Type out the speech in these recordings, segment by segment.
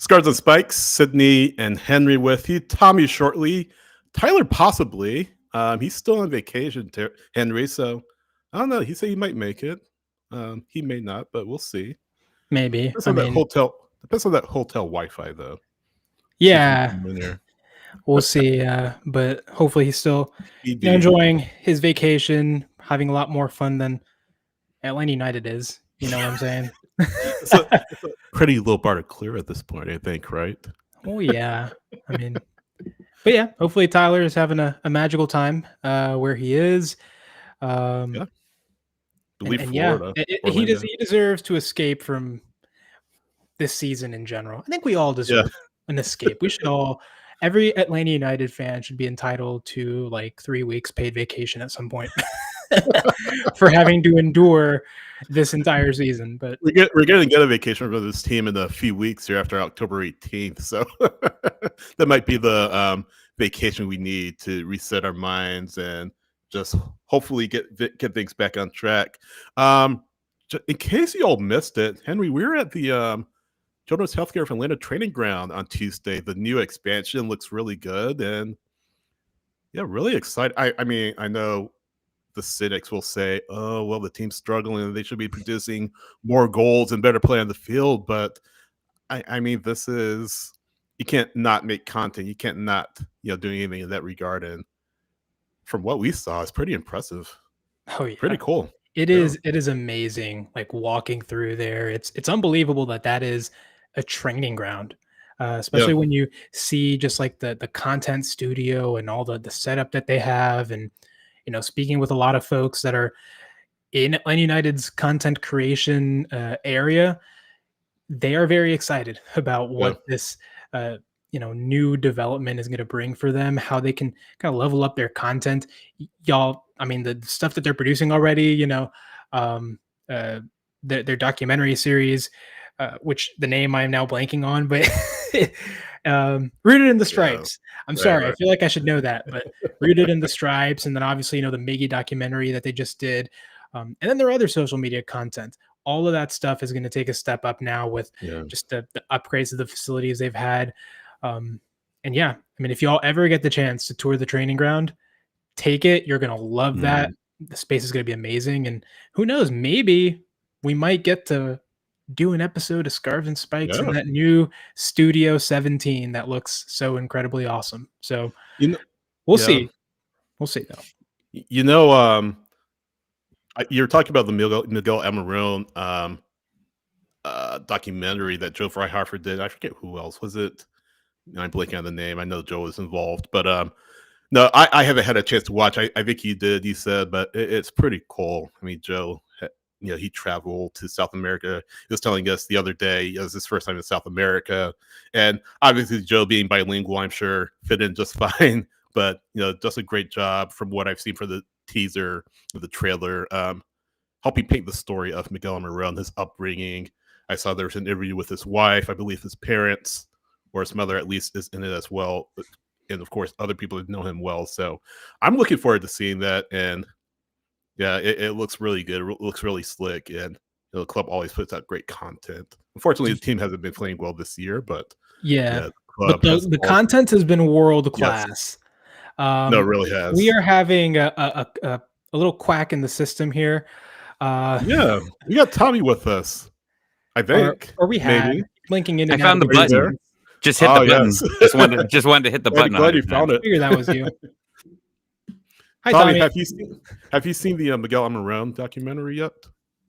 Scars and Spikes, Sydney and Henry with you. Tommy shortly. Tyler possibly. He's still on vacation, Henry. So I don't know. He said he might make it. He may not, but we'll see. Maybe. Depends on that hotel. Depends on that hotel Wi-Fi, though. Yeah, we'll see. But hopefully he's still enjoying his vacation, having a lot more fun than Atlanta United is. You know what I'm saying? It's a pretty low bar to clear at this point, I think, right? Oh, yeah. I mean, but yeah, hopefully Tyler is having a magical time where he is. Yeah. And Florida, he deserves to escape from this season in general. I think we all deserve an escape. We should all, every Atlanta United fan should be entitled to like 3 weeks paid vacation at some point for having to endure this entire season. But we're going to get a vacation for this team in a few weeks here after October 18th. So that might be the vacation we need to reset our minds and just hopefully get things back on track. In case you all missed it, Henry, we were at the Children's Healthcare of Atlanta training ground on Tuesday. The new expansion looks really good, and yeah, really excited. I mean, I know the cynics will say, "Oh, well, the team's struggling, and they should be producing more goals and better play on the field." But I mean, this is, you can't not make content. You can't not do anything in that regard. And from what we saw, it's pretty impressive. Oh yeah, pretty cool. It is. It is amazing. Like walking through there, it's unbelievable that is a training ground. Especially when you see just like the content studio and all the setup that they have, and speaking with a lot of folks that are in Atlanta United's content creation area, they are very excited about what this new development is going to bring for them, how they can kind of level up their content. Y'all, I mean, the stuff that they're producing already, their documentary series, which the name I am now blanking on, but Rooted in the Stripes. I'm sorry. Right. I feel like I should know that, but Rooted in the Stripes. And then obviously, the Miggy documentary that they just did. And then their other social media content. All of that stuff is going to take a step up now with just the upgrades of the facilities they've had. And yeah, I mean, if y'all ever get the chance to tour the training ground, take it. You're going to love that. The space is going to be amazing. And who knows, maybe we might get to do an episode of Scarves and Spikes in that new Studio 17 that looks so incredibly awesome. So we'll see. We'll see though. You're talking about the Miguel Almiron documentary that Joe Fryhofer did. I forget who else was it. I'm blanking on the name. I know Joe was involved, but no, I haven't had a chance to watch. I think you did, you said, but it's pretty cool. I mean, Joe, he traveled to South America. He was telling us the other day it was his first time in South America, and obviously Joe being bilingual, I'm sure fit in just fine. But does a great job from what I've seen for the teaser of the trailer, helping paint the story of Miguel Almiron, his upbringing. I saw there was an interview with his wife. I believe his parents or his mother at least is in it as well, and of course other people that know him well. So I'm looking forward to seeing that. And yeah, it looks really good. It looks really slick, and the club always puts out great content. Unfortunately, the team hasn't been playing well this year, but but the content has been world class. No, it really has. We are having a little quack in the system here. Yeah, we got Tommy with us, I think. Or we had linking in. I found the button. Just hit the button. Yes. Just wanted to hit the button. Glad you found it. I figured that was you. Hi, Tommy. Have you seen the Miguel Almiron documentary yet?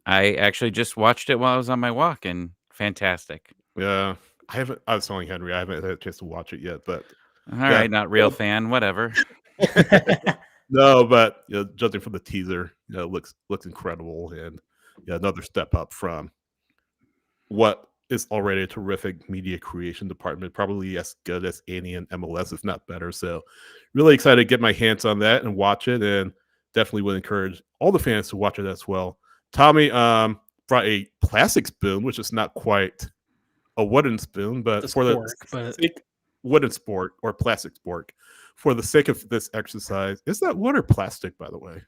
I actually just watched it while I was on my walk, and fantastic. Yeah, I haven't. I was telling Henry I haven't had a chance to watch it yet, but all right, not real fan, whatever. No, but judging from the teaser, it looks incredible, and another step up from what is already a terrific media creation department, probably as good as any in MLS, if not better. So really excited to get my hands on that and watch it, and definitely would encourage all the fans to watch it as well. Tommy brought a plastic spoon, which is not quite a wooden spoon, but wooden sport or plastic sport. For the sake of this exercise, is that wood or plastic, by the way?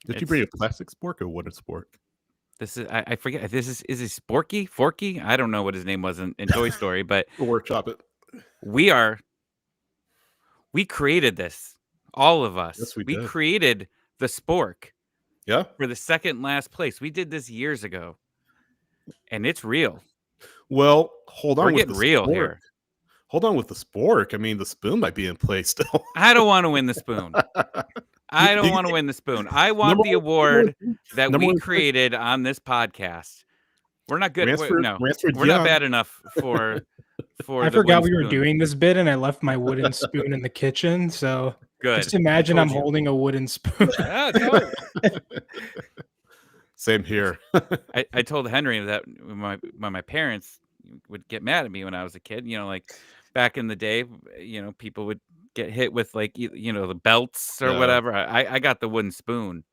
Did you bring a plastic spork or wooden spork? This is I forget. This is he Sporky? Forky? I don't know what his name was in Toy Story, but We'll workshop it. we created this. All of us. Yes, we We did. created the spork Yeah. for the second last place. We did this years ago. And it's real. Well, hold on We're with getting the real spork. here. Hold on with the spork. I mean, the spoon might be in place still. I don't want to win the spoon. I don't want to win the spoon. I want the award that we created on this podcast. We're not good. No, we're not bad enough for. I forgot we were doing this bit, and I left my wooden spoon in the kitchen. So good. Just imagine I'm holding a wooden spoon. Same here. I told Henry that my parents would get mad at me when I was a kid. You know, like back in the day, you know, people would get hit with like the belts or whatever. I got the wooden spoon.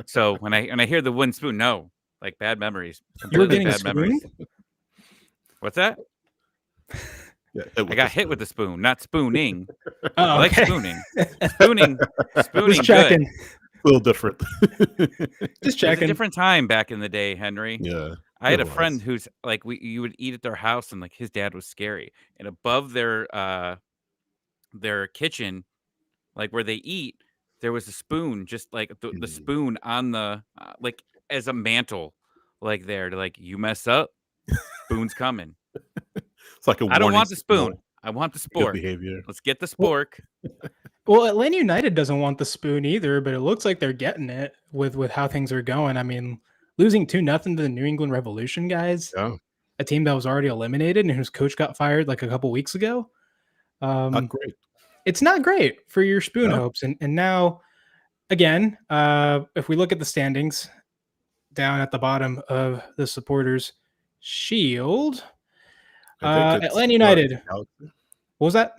So when I hear the wooden spoon, no, like bad memories. You were getting bad memories. What's that? Yeah, I got hit with the spoon, not spooning. Oh, I like spooning. Spooning. Just checking. Good. A little different. Just checking. It was a different time back in the day, Henry. Yeah. I had a friend who's like you would eat at their house, and like his dad was scary. And above their kitchen, like where they eat, there was a spoon, just like the spoon on the like as a mantle, like there to like you mess up, spoon's coming. It's like a I don't want the spoon. I want the spork. Behavior. Let's get the spork. Well, Atlanta United doesn't want the spoon either, but it looks like they're getting it with how things are going. I mean, losing 2-0 to the New England Revolution, guys. Yeah. A team that was already eliminated and whose coach got fired like a couple weeks ago. Not great. It's not great for your spoon hopes. And now, again, if we look at the standings down at the bottom of the supporters shield, Atlanta United. What was that?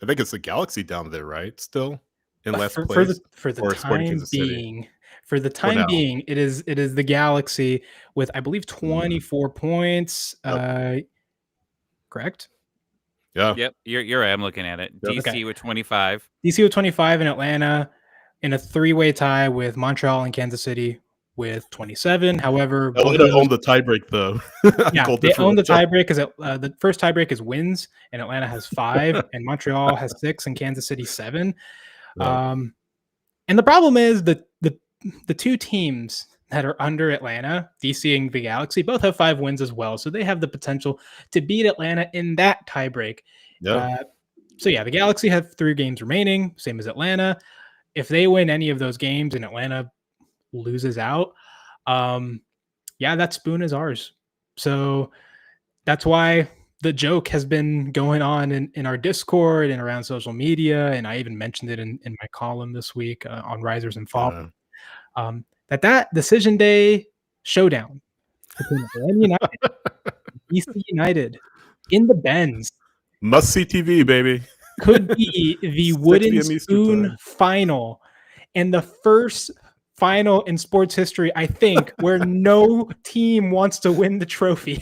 I think it's the Galaxy down there, right? Still in last place for the time being. For the time being, it is the Galaxy with, I believe, 24 points. Correct? Yeah. Yep. You're right. I'm looking at it. DC with 25. DC with 25, and Atlanta in a 3-way tie with Montreal and Kansas City with 27. However, Atlanta owned the tiebreak, though. Yeah, they own the tiebreak because the first tiebreak is wins, and Atlanta has 5, and Montreal has 6, and Kansas City 7. And the problem is that the two teams that are under Atlanta, DC and the Galaxy, both have 5 wins as well, so they have the potential to beat Atlanta in that tiebreak. Yeah. So yeah, the Galaxy have 3 games remaining, same as Atlanta. If they win any of those games and Atlanta loses out, that spoon is ours. So that's why the joke has been going on in our Discord and around social media, and I even mentioned it in my column this week on Risers and Fall. That decision day showdown between Atlanta United and DC United in the Benz. Must see TV, baby. Could be the wooden spoon final and the first final in sports history, I think, where no team wants to win the trophy.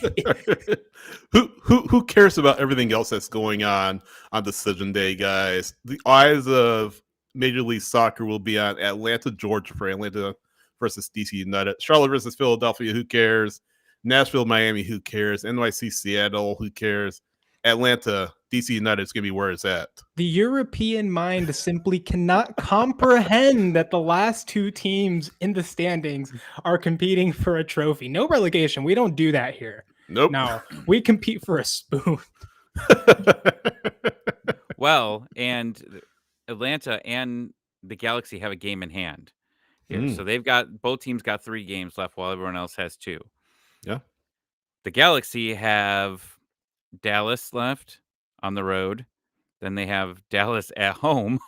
Who cares about everything else that's going on decision day, guys? The eyes of Major League Soccer will be on Atlanta, Georgia for Atlanta versus DC United. Charlotte versus Philadelphia, who cares? Nashville, Miami, who cares? NYC, Seattle, who cares? Atlanta, DC United is going to be where it's at. The European mind simply cannot comprehend that the last 2 teams in the standings are competing for a trophy. No relegation. We don't do that here. Nope. No, we compete for a spoon. Well, and Atlanta and the Galaxy have a game in hand here. So both teams got 3 games left while everyone else has 2. Yeah. The Galaxy have Dallas left on the road. Then they have Dallas at home.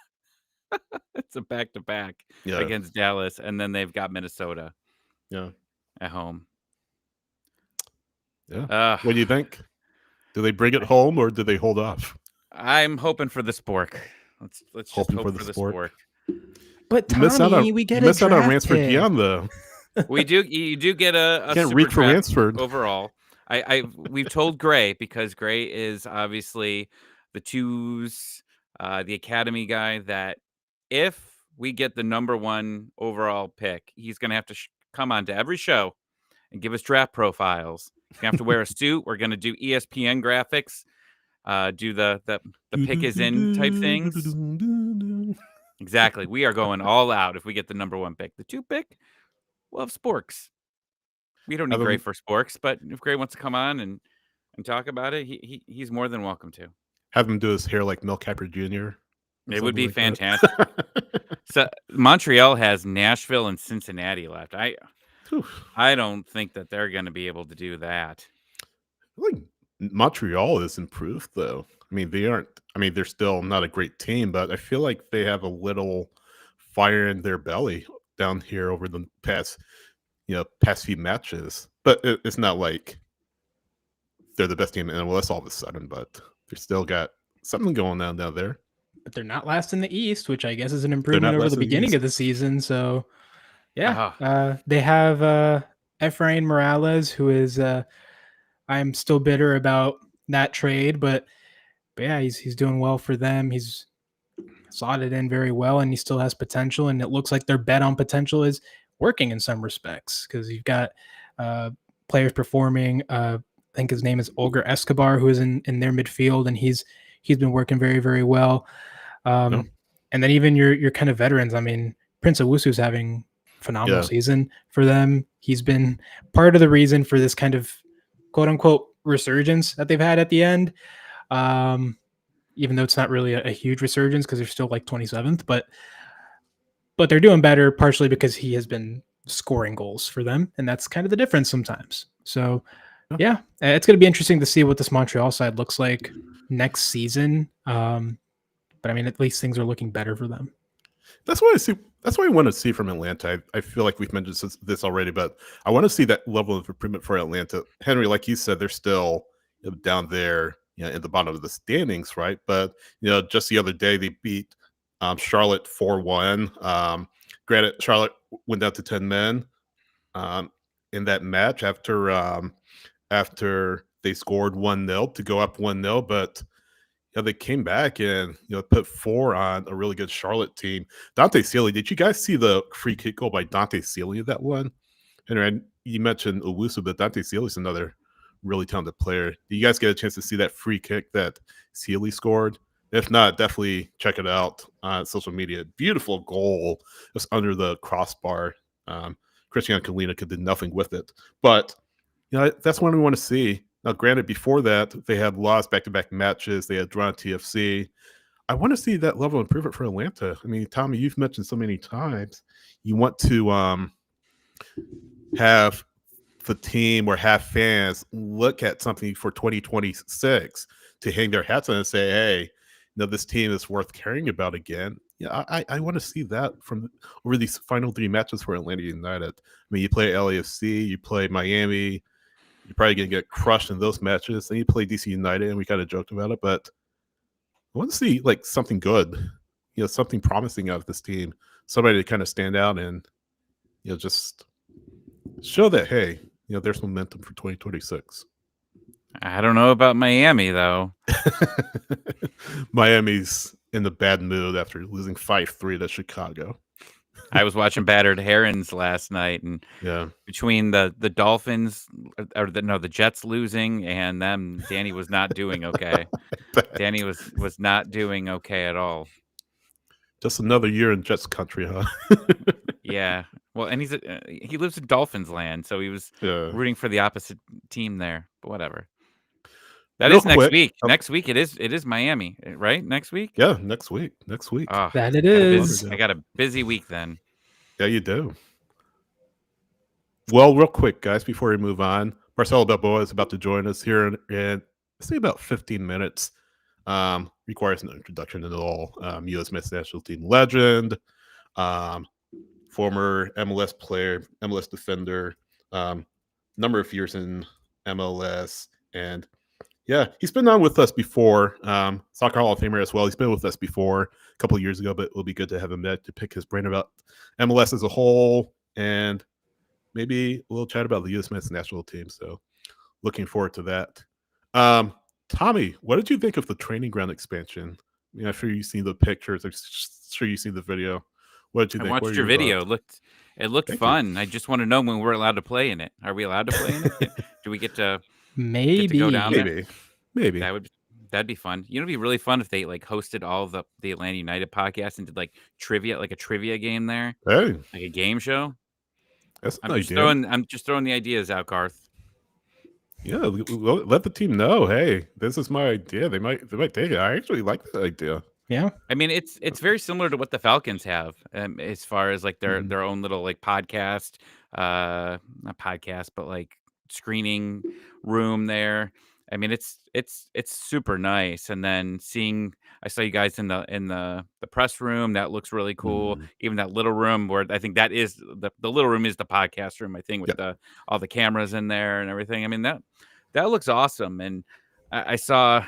It's a back-to-back against Dallas. And then they've got Minnesota at home. Yeah. What do you think? Do they bring it home or do they hold off? I'm hoping for the spork. Let's just hope for the spork. But Tommy, we get a draft pick. Miss out on Ransford Dion, though. You do get a can't super reach for Ransford overall. We've told Gray, because Gray is obviously the twos, the academy guy, that if we get the number 1 overall pick, he's going to have to come on to every show and give us draft profiles. You're gonna have to wear a suit. We're gonna do ESPN graphics, do the pick is in type things. Exactly. We are going all out if we get the number 1 pick. The 2 pick, we'll have Sporks. We don't need Gray for Sporks, but if Gray wants to come on and talk about it, he's more than welcome to. Have him do his hair like Mel Kiper Jr. It would be fantastic. So Montreal has Nashville and Cincinnati left. I don't think that they're going to be able to do that. I think Montreal is improved, though. I mean, they aren't. I mean, they're still not a great team, but I feel like they have a little fire in their belly down here over the past few matches. But it's not like they're the best team in MLS all of a sudden. But they still got something going on down there. But they're not last in the East, which I guess is an improvement over the beginning of the season. So, yeah, they have Efrain Morales, who is. I'm still bitter about that trade, but yeah, he's doing well for them. He's slotted in very well, and he still has potential. And it looks like their bet on potential is working in some respects because you've got players performing. I think his name is Olger Escobar, who is in their midfield, and he's been working very, very well. And then even your kind of veterans. I mean, Prince Owusu's having a phenomenal season for them. He's been part of the reason for this kind of quote unquote resurgence that they've had at the end. Even though it's not really a huge resurgence because they're still like 27th, but they're doing better partially because he has been scoring goals for them. And that's kind of the difference sometimes. So yeah, it's going to be interesting to see what this Montreal side looks like next season. But I mean, at least things are looking better for them. That's what I see. That's what I want to see from Atlanta. I feel like we've mentioned this already, but I want to see that level of improvement for Atlanta. Henry, like you said, they're still down there, in the bottom of the standings, right? But just the other day they beat Charlotte 4-1. Granted, Charlotte went down to 10 men in that match after they scored 1-0 to go up 1-0, but they came back and put 4 on a really good Charlotte team. Dante Sealy, did you guys see the free kick goal by Dante Sealy, that one? And you mentioned Owusu, but Dante Sealy's another really talented player. Do you guys get a chance to see that free kick that Sealy scored? If not, definitely check it out on social media. Beautiful goal, just under the crossbar. Christian Kalina did nothing with it, but that's what we want to see. Now, granted, before that, they had lost back-to-back matches. They had drawn TFC. I want to see that level of improvement for Atlanta. I mean, Tommy, you've mentioned so many times you want to have the team or have fans look at something for 2026 to hang their hats on and say, hey, this team is worth caring about again. Yeah, I want to see that from over these final 3 matches for Atlanta United. I mean, you play LAFC, you play Miami. You're probably going to get crushed in those matches. Then you play DC United, and we kind of joked about it. But I want to see something good, something promising out of this team. Somebody to kind of stand out and, just show that, hey, there's momentum for 2026. I don't know about Miami, though. Miami's in the bad mood after losing 5-3 to Chicago. I was watching Battered Herons last night, and between the Dolphins or the Jets losing and them, Danny was not doing okay. Danny was not doing okay at all. Just another year in Jets country, huh? Yeah. Well, and he lives in Dolphins land, so he was rooting for the opposite team there. But whatever. That is next week. Next week it is Miami, right? Next week? Yeah, next week. Oh, that it is. I got a busy week then. Yeah, you do. Well, real quick, guys, before we move on, Marcelo Balboa is about to join us here in say about 15 minutes. Requires no introduction at all. U.S. Men's National Team legend, former MLS player, MLS defender, number of years in MLS, and yeah, he's been on with us before. Soccer Hall of Famer as well. He's been with us before a couple of years ago, but it will be good to have him back to pick his brain about MLS as a whole and maybe a little chat about the U.S. Men's National Team. So looking forward to that. Tommy, what did you think of the training ground expansion? I mean, I'm sure you've seen the pictures. I'm sure you've seen the video. What did you think? I watched your video. It It looked Thank you. fun. I just want to know when we're allowed to play in it. Are we allowed to play in it? Do we get to go down there? Maybe. That'd be fun. You know, it'd be really fun if they like hosted all of the Atlanta United podcasts and did like trivia, like a trivia game there, Hey, like a game show. that's I'm an just idea. throwing the ideas out, Garth. Yeah, let the team know. Hey, this is my idea. They might take it. I actually like that idea. Yeah. I mean, it's very similar to what the Falcons have, as far as like Mhm. their own little like podcast, not podcast, but like screening room there. I mean, it's super nice. And then I saw you guys in the press room. That looks really cool. Mhm. Even that little room where I think that is the little room is the podcast room. I think with Yeah. all the cameras in there and everything. I mean that looks awesome. And I saw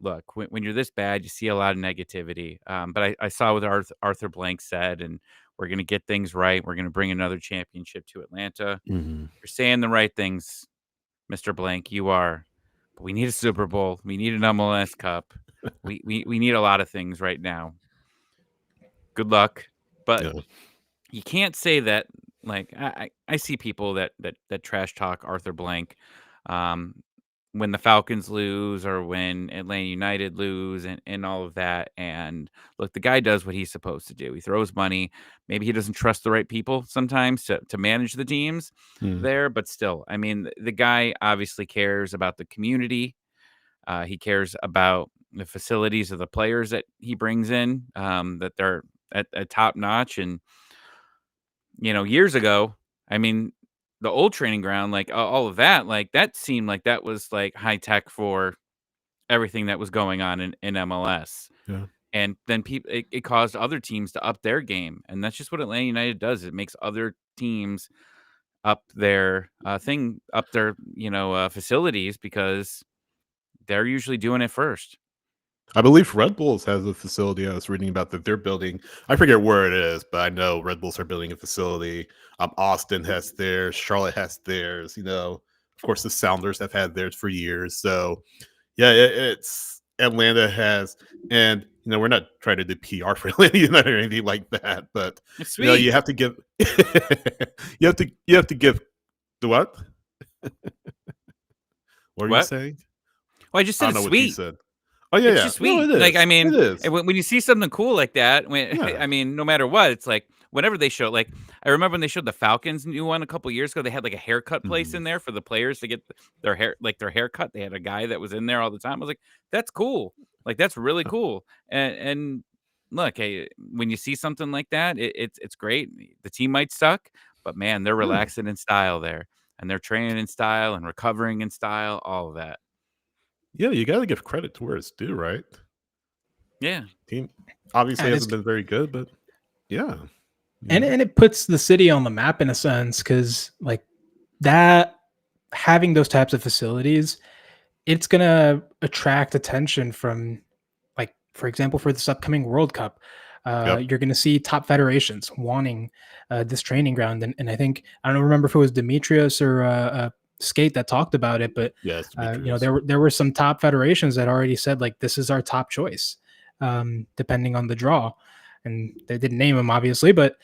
look, when you're this bad, you see a lot of negativity. But I saw what Arthur Blank said, and we're going to get things right. We're going to bring another championship to Atlanta. Mhm. You're saying the right things, Mr. Blank. You are. But we need a Super Bowl. We need an MLS Cup. We need a lot of things right now. Good luck. But Yeah. you can't say that. Like I see people that trash talk Arthur Blank. When the Falcons lose or when Atlanta United lose and all of that. And look, the guy does what he's supposed to do. He throws money. Maybe he doesn't trust the right people sometimes to manage the teams Mhm. there, but still, I mean, the guy obviously cares about the community. He cares about the facilities of the players that he brings in, that they're at top notch. And, years ago, I mean, the old training ground, like all of that, like that seemed like that was like high tech for everything that was going on in MLS. Yeah. And then it caused other teams to up their game. And that's just what Atlanta United does. It makes other teams up their facilities because they're usually doing it first. I believe Red Bulls has a facility I was reading about that they're building. I forget where it is, but I know Red Bulls are building a facility. Austin has theirs. Charlotte has theirs. Of course, the Sounders have had theirs for years. So, yeah, it's Atlanta has, and we're not trying to do PR for Atlanta United or anything like that, but It's sweet. you have to give, you have to give the what? What are you What? saying? Well, I just I said don't it's know what you sweet. said. Oh yeah, It's yeah. just No, sweet. it Like, is. I mean, It is. when you see something cool like that, Yeah. I mean, no matter what, it's like whenever they show, like, I remember when they showed the Falcons new one a couple years ago, they had like a haircut place Mhm. in there for the players to get their hair cut. They had a guy that was in there all the time. I was like, that's cool. Like, that's really cool. And look, hey, when you see something like that, it's great. The team might suck, but man, they're Yeah. relaxing in style there, and they're training in style and recovering in style, all of that. Yeah, you gotta give credit to where it's due, right? Yeah. Team obviously And it's hasn't been very good, but yeah. and it puts the city on the map in a sense, because like that, having those types of facilities, it's gonna attract attention from, like, for example, for this upcoming World Cup. Yep. You're going to see top federations wanting this training ground, and I think, I don't remember if it was Demetrius or Skate that talked about it, but Yes, Demetrius. there were some top federations that already said, like, this is our top choice, depending on the draw, and they didn't name them obviously, but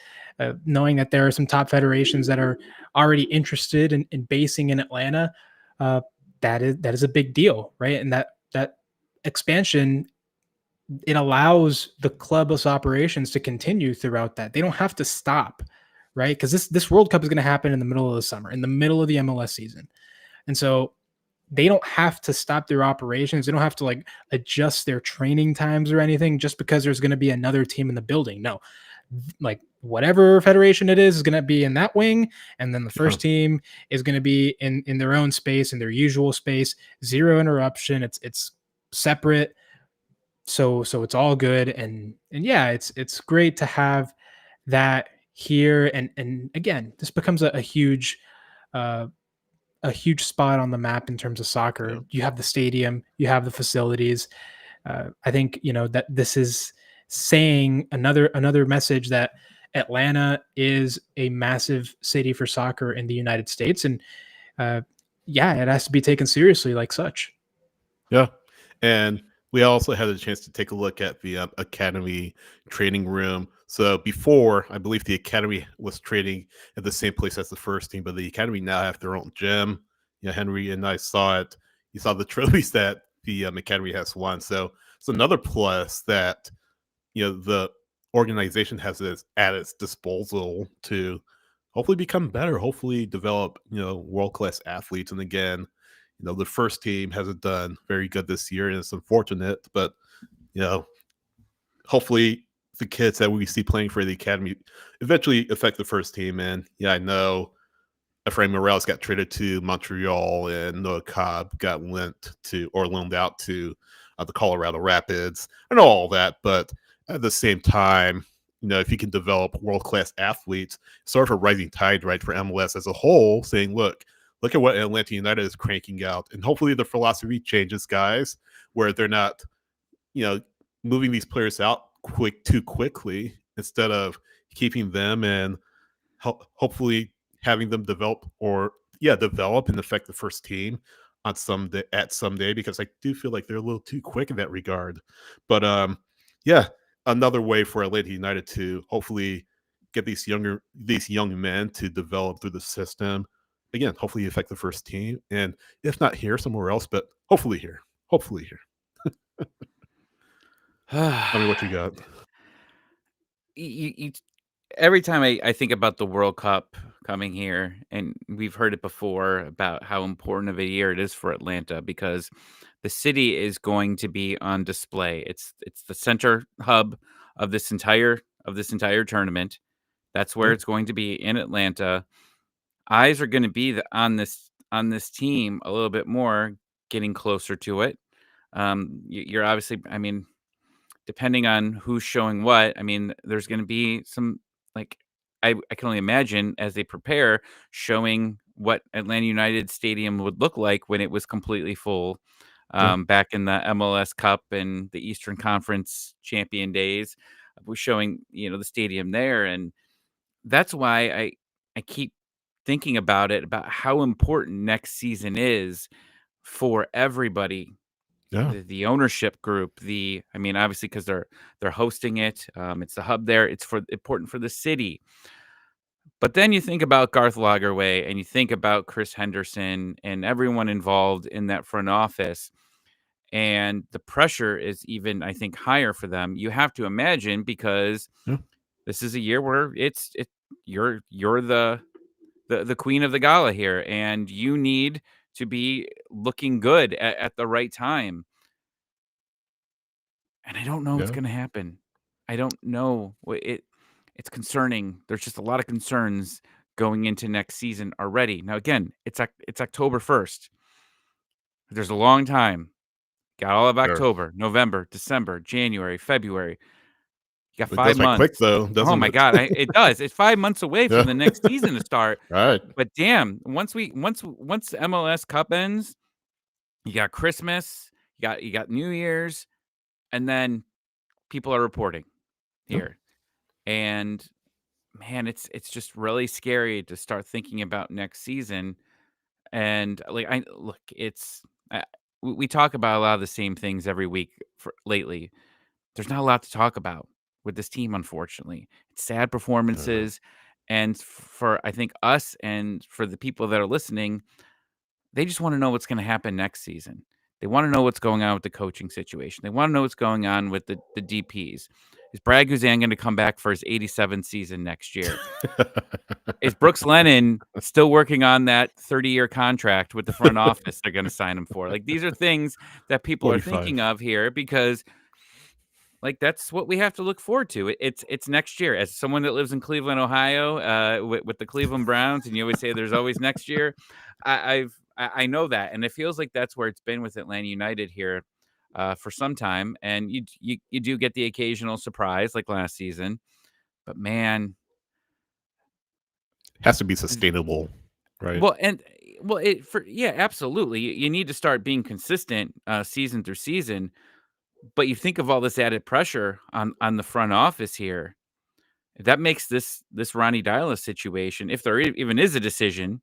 knowing that there are some top federations that are already interested in basing in Atlanta, uh, that is a big deal, right? And that expansion, it allows the clubless operations to continue throughout that. They don't have to stop, right? Because this World Cup is going to happen in the middle of the summer, in the middle of the MLS season, and so they don't have to stop their operations. They don't have to like adjust their training times or anything just because there's going to be another team in the building. No, like whatever federation it is going to be in that wing, and then the Yeah. first team is going to be in their own space, in their usual space. Zero interruption. It's separate. So it's all good, and yeah, it's great to have that here, and again, this becomes uh, a huge spot on the map in terms of soccer. Yeah. You have the stadium, you have the facilities. I think that this is saying another message that Atlanta is a massive city for soccer in the United States, and yeah, it has to be taken seriously like such. Yeah. And we also had a chance to take a look at the academy training room. So before, I believe the academy was training at the same place as the first team, but the academy now have their own gym. Henry and I saw it. You saw the trophies that the academy has won. So it's another plus that the organization has this at its disposal to hopefully become better, hopefully develop world class athletes. And again, the first team hasn't done very good this year, and it's unfortunate, but hopefully the kids that we see playing for the academy eventually affect the first team. And I know Efrain Morales got traded to Montreal, and Noah Cobb got loaned out to the Colorado Rapids. I know all that, but at the same time, if you can develop world-class athletes, sort of a rising tide, right, for MLS as a whole, saying, look at what Atlanta United is cranking out. And hopefully the philosophy changes, guys, where they're not, moving these players out too quickly instead of keeping them and hopefully having them develop and affect the first team on someday, because I do feel like they're a little too quick in that regard. But another way for Atlanta United to hopefully get these young men to develop through the system. Again, hopefully affect the first team, and if not here, somewhere else, but hopefully here. Tell me what you got. You every time I think about the World Cup coming here, and we've heard it before about how important of a year it is for Atlanta, because the city is going to be on display. It's the center hub of this entire tournament. That's where Yeah. it's going to be, in Atlanta. Eyes are going to be on this team a little bit more, getting closer to it. You're obviously, I mean, depending on who's showing what, I mean, there's going to be some, like, I can only imagine, as they prepare, showing what Atlanta United Stadium would look like when it was completely full, Yeah. back in the MLS Cup and the Eastern Conference champion days. Was showing, the stadium there. And that's why I keep thinking about it, about how important next season is for everybody, Yeah. the ownership group, I mean, obviously, because they're hosting it. It's the hub there. It's important for the city. But then you think about Garth Lagerwey, and you think about Chris Henderson and everyone involved in that front office, and the pressure is even, I think, higher for them. You have to imagine, because Yeah. this is a year where you're the queen of the gala here, and you need to be looking good at the right time. And I don't know what's Yeah. gonna happen. I don't know. It's concerning. There's just a lot of concerns going into next season already. Now, again, it's October 1st. There's a long time. Got all of Sure. October, November, December, January, February. You got It 5 goes by quick, months. though, Oh doesn't my it? god, it does. It's 5 months away Yeah. from the next season to start. Right. But damn, once the MLS Cup ends, you got Christmas, you got New Year's, and then people are reporting Yeah. here. And man, it's just really scary to start thinking about next season. And like, I look, we talk about a lot of the same things every week lately. There's not a lot to talk about with this team, unfortunately. It's sad Uh, performances, and for, I think, us and for the people that are listening, they just want to know what's going to happen next season. They want to know what's going on with the coaching situation. They want to know what's going on with the DPs. Is Brad Guzan going to come back for his 87th season next year? Is Brooks Lennon still working on that 30-year contract with the front office they're going to sign him for? Like, these are things that people are 45. thinking of here, because like, that's what we have to look forward to. It's next year. As someone that lives in Cleveland, Ohio, with the Cleveland Browns, and you always say there's always next year. I know that, and it feels like that's where it's been with Atlanta United here, for some time. And you do get the occasional surprise like last season, but man, Has to be sustainable, right? well, and well, yeah, absolutely. You need to start being consistent, season through season. But you think of all this added pressure on the front office here. That makes this Ronnie Dyla situation, if there even is a decision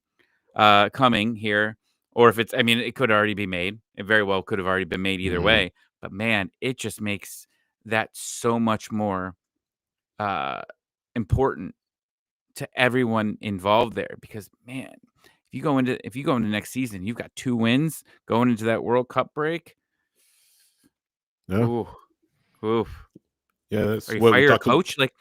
coming here, or if it's, I mean, it could already be made. It very well could have already been made either Mhm. way. But man, it just makes that so much more important to everyone involved there, because man, if you go into next season, you've got 2 wins going into that World Cup break. Yeah. Ooh. Yeah, that's Or you what we fire a talked about. coach, like,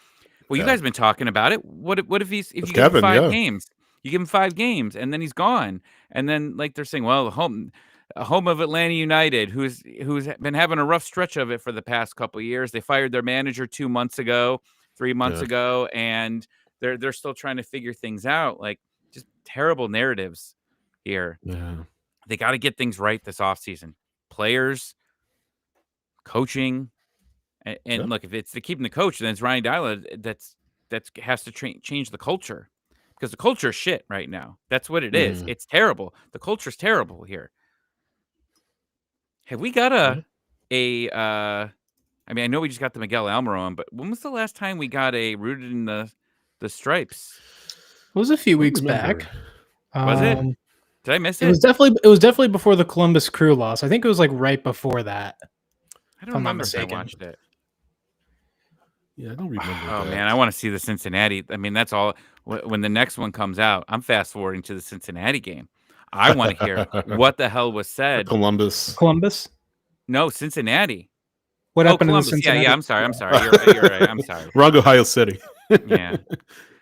well, you Yeah. guys have been talking about it. What if you With give him Kevin, 5 yeah. games? You give him 5 games and then he's gone. And then like they're saying, well, home of Atlanta United, who's been having a rough stretch of it for the past couple of years. They fired their manager 2 months ago, 3 months Yeah. ago, and they're still trying to figure things out. Like, just terrible narratives here. Yeah. They got to get things right this offseason. Players, coaching, and Yeah. look, if it's to keeping the coach, then it's Ryan Dyla. That's has to change the culture, because the culture is shit right now. That's what it is. Mhm. It's terrible. The culture's terrible here. Have we got Yeah. I mean, I know we just got the Miguel Almiron, but when was the last time we got a rooted in the stripes? It was a few I don't weeks remember. back. Was it? Did I miss It it? was definitely before the Columbus Crew loss. I think it was like right before that. I don't I'm not remember if I mistaken. watched it. Yeah, I don't remember Oh that. man, I want to see the Cincinnati. I mean, that's all. When the next one comes out, I'm fast forwarding to the Cincinnati game. I want to hear what the hell was said. Columbus. Columbus? No, Cincinnati. What Oh, happened Columbus. in Cincinnati? Yeah. I'm sorry. You're right. I'm sorry. Wrong Ohio City. Yeah.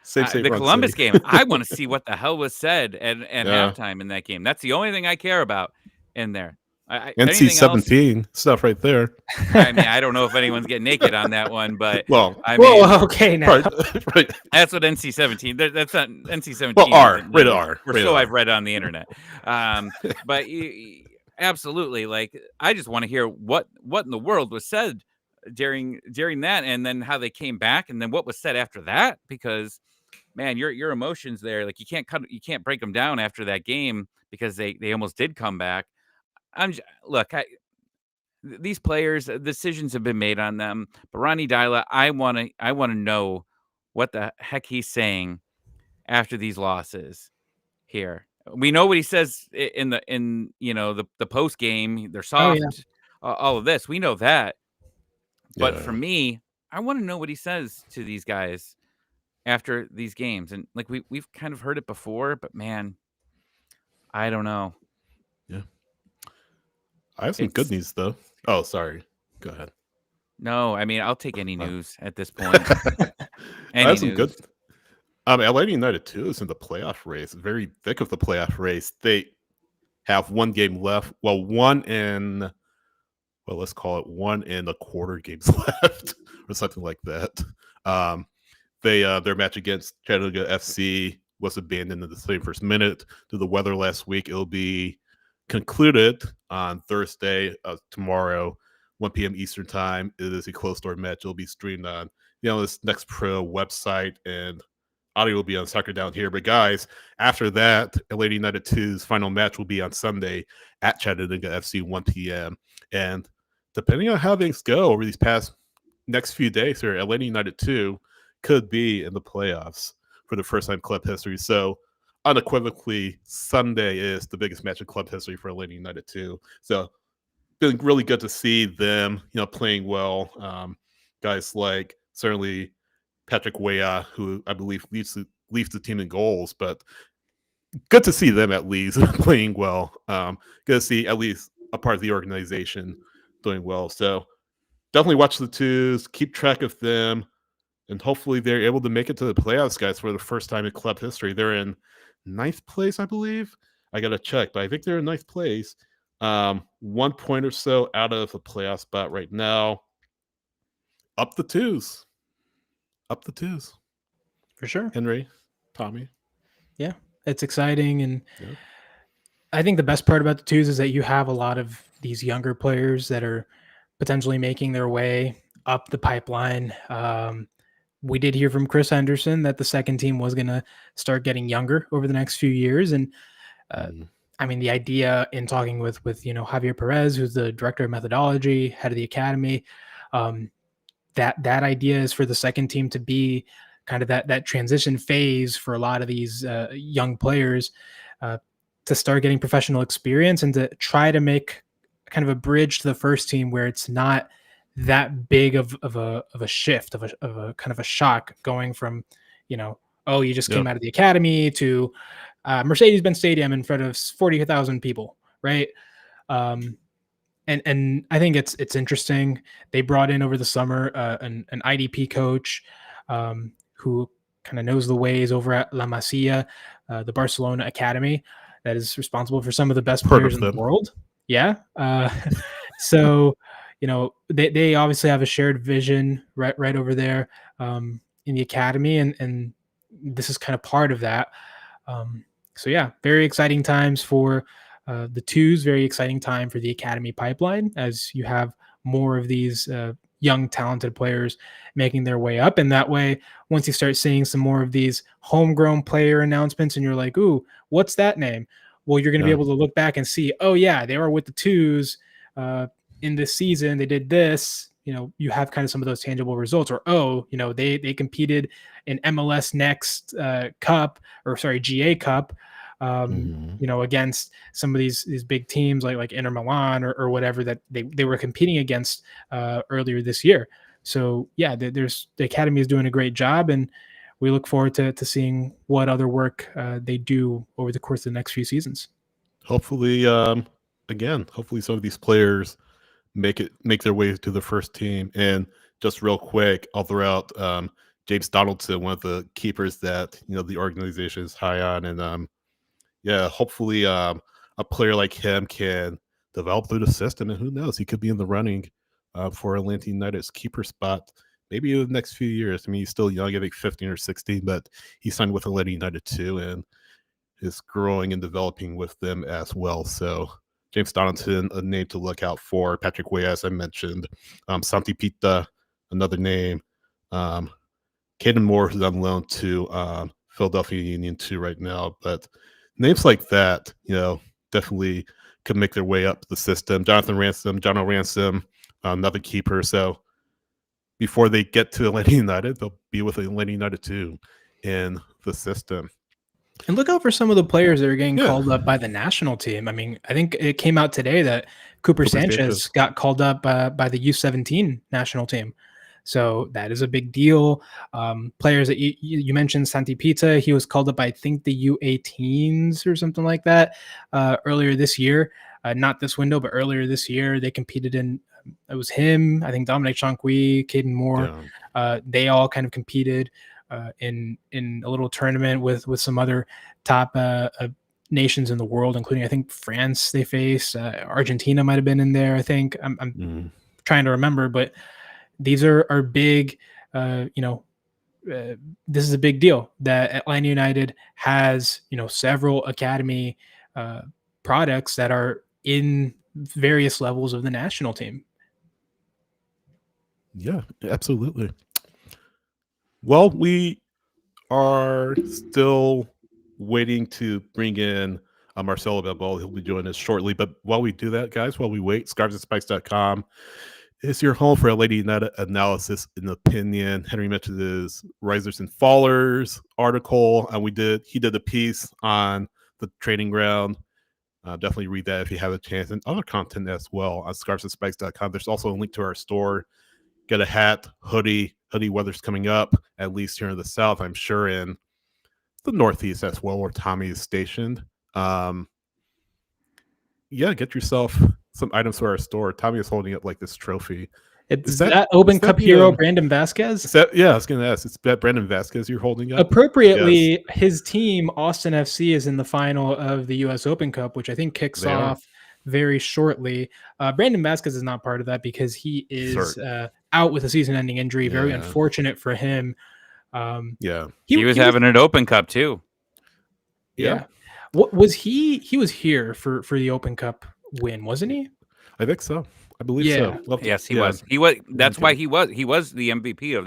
Same state, The wrong Columbus city. game. I want to see what the hell was said at Yeah. halftime in that game. That's the only thing I care about in there. Anything else? NC-17 stuff right there. I mean, I don't know if anyone's getting naked on that one, but Well, I mean, Whoa, okay, now. right. that's what NC-17. That's not NC-17. Well, R, isn't, rated no, R, Or rated so R. I've read on the internet. But absolutely, like, I just want to hear what in the world was said during that, and then how they came back, and then what was said after that. Because man, your emotions there, like, you can't break them down after that game, because they almost did come back. These players, decisions have been made on them, but Ronnie Dyla, I want to know what the heck he's saying after these losses here. We know what he says in the post game. They're soft. Oh, yeah. All of this, we know that. But Yeah. for me, I want to know what he says to these guys after these games. And like, we've kind of heard it before, but man, I don't know. Yeah. I have some good news though. Oh, sorry. Go ahead. No, I mean, I'll take any news at this point. I have some good. Atlanta United too is in the playoff race, very thick of the playoff race. They have 1 game left. Well, let's call it 1 and a quarter games left, or something like that. Their match against Chattanooga FC was abandoned in the 31st minute due to the weather last week. It'll be concluded on Thursday, tomorrow, 1 p.m. Eastern time. It is a closed door match. It'll be streamed on this Next Pro website, and audio will be on Soccer Down Here. But guys, after that, Atlanta United 2's final match will be on Sunday at Chattanooga FC, 1 p.m. And depending on how things go over these past next few days here, Atlanta United 2 could be in the playoffs for the first time in club history. So unequivocally, Sunday is the biggest match in club history for Atlanta United 2. So been really good to see them, playing well. Guys like certainly Patrick Weah, who I believe leads the team in goals, but good to see them at least playing well. Good to see at least a part of the organization doing well. So definitely watch the twos, keep track of them, and hopefully they're able to make it to the playoffs, guys, for the first time in club history. They're in 9th place, I believe. I got to check, but I think they're in 9th place. 1 point or so out of a playoff spot right now. Up the twos. For sure. Henry, Tommy. Yeah, it's exciting. And Yeah. I think the best part about the twos is that you have a lot of these younger players that are potentially making their way up the pipeline. We did hear from Chris Henderson that the second team was going to start getting younger over the next few years. And I mean, the idea in talking with Javier Perez, who's the director of methodology, head of the academy, that idea is for the second team to be kind of that transition phase for a lot of these young players to start getting professional experience and to try to make kind of a bridge to the first team where it's not that big of a shift, of a kind of a shock, going from, oh, you just came out of the academy to Mercedes-Benz Stadium in front of 40,000 people, right? And I think it's interesting. They brought in over the summer an IDP coach who kind of knows the ways over at La Masia, the Barcelona academy, that is responsible for some of the best players in the world. Yeah. So, they obviously have a shared vision right over there in the academy, and this is kind of part of that. So yeah, very exciting times for the twos. Very exciting time for the academy pipeline, as you have more of these young, talented players making their way up. And that way, once you start seeing some more of these homegrown player announcements, and you're like, "Ooh, what's that name?" Well, you're going to be able to look back and see, "Oh yeah, they were with the twos in this season. They did this." You have kind of some of those tangible results. Or, oh, they competed in MLS Next Cup, or sorry, GA Cup, against some of these big teams like Inter Milan or whatever that they were competing against earlier this year. So yeah, the academy is doing a great job, and we look forward to seeing what other work they do over the course of the next few seasons. Hopefully, hopefully some of these players make their way to the first team. And just real quick, I'll throw out James Donaldson, one of the keepers that the organization is high on, and hopefully a player like him can develop through the system, and who knows, he could be in the running for Atlanta United's keeper spot maybe in the next few years. I mean, he's still young, I think 15 or 16, but he signed with Atlanta United too, and is growing and developing with them as well. So James Donaldson, a name to look out for. Patrick Way, as I mentioned. Santi Pita, another name. Caden Moore, who's on loan to Philadelphia Union too right now. But names like that, definitely could make their way up the system. John O'Ransom, another keeper. So before they get to Atlanta United, they'll be with Atlanta United too in the system. And look out for some of the players that are getting called up by the national team. I mean, I think it came out today that Cooper Sanchez got called up by the U17 national team. So that is a big deal. Players that you mentioned, Santi Pita, he was called up by, I think, the U18s or something like that earlier this year. Not this window, but earlier this year. They competed in, it was him, I think Dominic Chankwi, Caden Moore. Yeah. They all kind of competed in a little tournament with some other top nations in the world, including, I think, France they faced. Argentina might have been in there, I think. I'm trying to remember, but these are big, this is a big deal that Atlanta United has, several academy products that are in various levels of the national team. Yeah, absolutely. Well, we are still waiting to bring in Marcelo Balboa. He'll be joining us shortly. But while we do that, guys, while we wait, scarfsandspikes.com is your home for Atlanta United analysis and opinion. Henry mentioned his risers and fallers article. He did a piece on the training ground. Definitely read that if you have a chance, and other content as well on scarfsandspikes.com. There's also a link to our store. Get a hat, hoodie weather's coming up, at least here in the South. I'm sure in the Northeast as well, where Tommy is stationed. Get yourself some items for our store. Tommy is holding up like this trophy. Is that Open Cup hero Brandon Vasquez? I was going to ask. Is that Brandon Vasquez you're holding up? Appropriately, yes. His team, Austin FC, is in the final of the U.S. Open Cup, which I think kicks off very shortly. Brandon Vasquez is not part of that because he is out with a season-ending injury. Very unfortunate for him. He was having an Open Cup too. Yeah. What was he? He was here for the Open Cup win, wasn't he? I think so. I believe so. Yes, he was. He was. That's why he was. He was the MVP of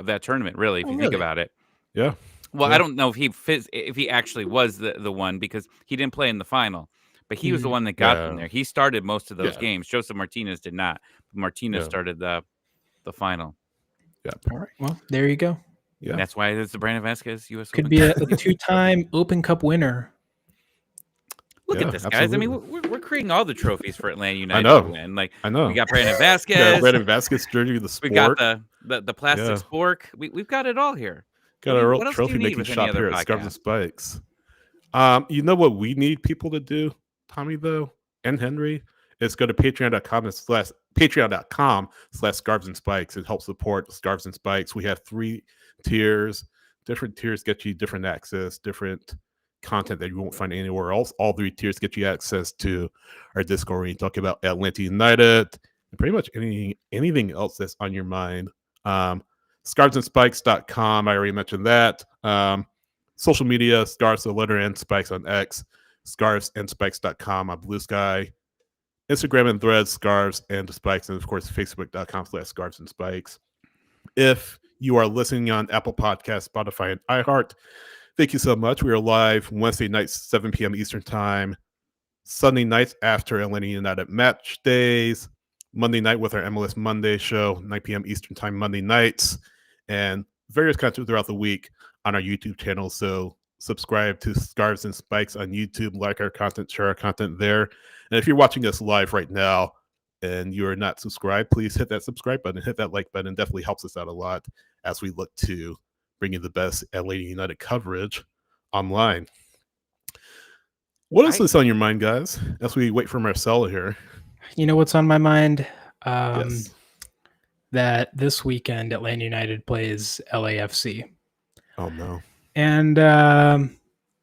that tournament. Really, if you think about it. Yeah. Well, I don't know if he actually was the one, because he didn't play in the final, but he was the one that got them there. He started most of those games. Joseph Martinez did not. Martinez started the final. Yeah. All right. Well, there you go. Yeah. And that's why it's the Brandon Vasquez U.S. Could be a two-time Open Cup winner. Look at this, guys. I mean, we're creating all the trophies for Atlanta United to win. Like, I know. We got Brandon Vasquez. Brandon Vasquez jersey, the sport. We got the plastic spork. We've got it all here. Got a real trophy making shop here at Scarves and Spikes. You know what we need people to do, Tommy, though, and Henry, is go to patreon.com/Scarves and Spikes and help support Scarves and Spikes. We have 3 tiers. Different tiers get you different access, different content that you won't find anywhere else. All 3 tiers get you access to our Discord where you talk about Atlanta United and pretty much anything else that's on your mind. Scarvesandspikes.com. I already mentioned that. Social media, Scarves, the letter N, Spikes on X, scarvesandspikes.com on Blue Sky, Instagram and Threads, Scarves and Spikes, and of course, facebook.com/Scarves and Spikes. If you are listening on Apple Podcasts, Spotify, and iHeart, thank you so much. We are live Wednesday nights, 7 p.m. Eastern Time, Sunday nights after Atlanta United match days, Monday night with our MLS Monday show, 9 p.m. Eastern Time, Monday nights, and various content throughout the week on our YouTube channel. So subscribe to Scarves and Spikes on YouTube, like our content, share our content there. And if you're watching us live right now and you're not subscribed, please hit that subscribe button, hit that like button. It definitely helps us out a lot as we look to bring you the best Atlanta United coverage online. What else is on your mind, guys, as we wait for Marcelo here? You know what's on my mind? Yes. That this weekend Atlanta United plays LAFC. Oh, no. And,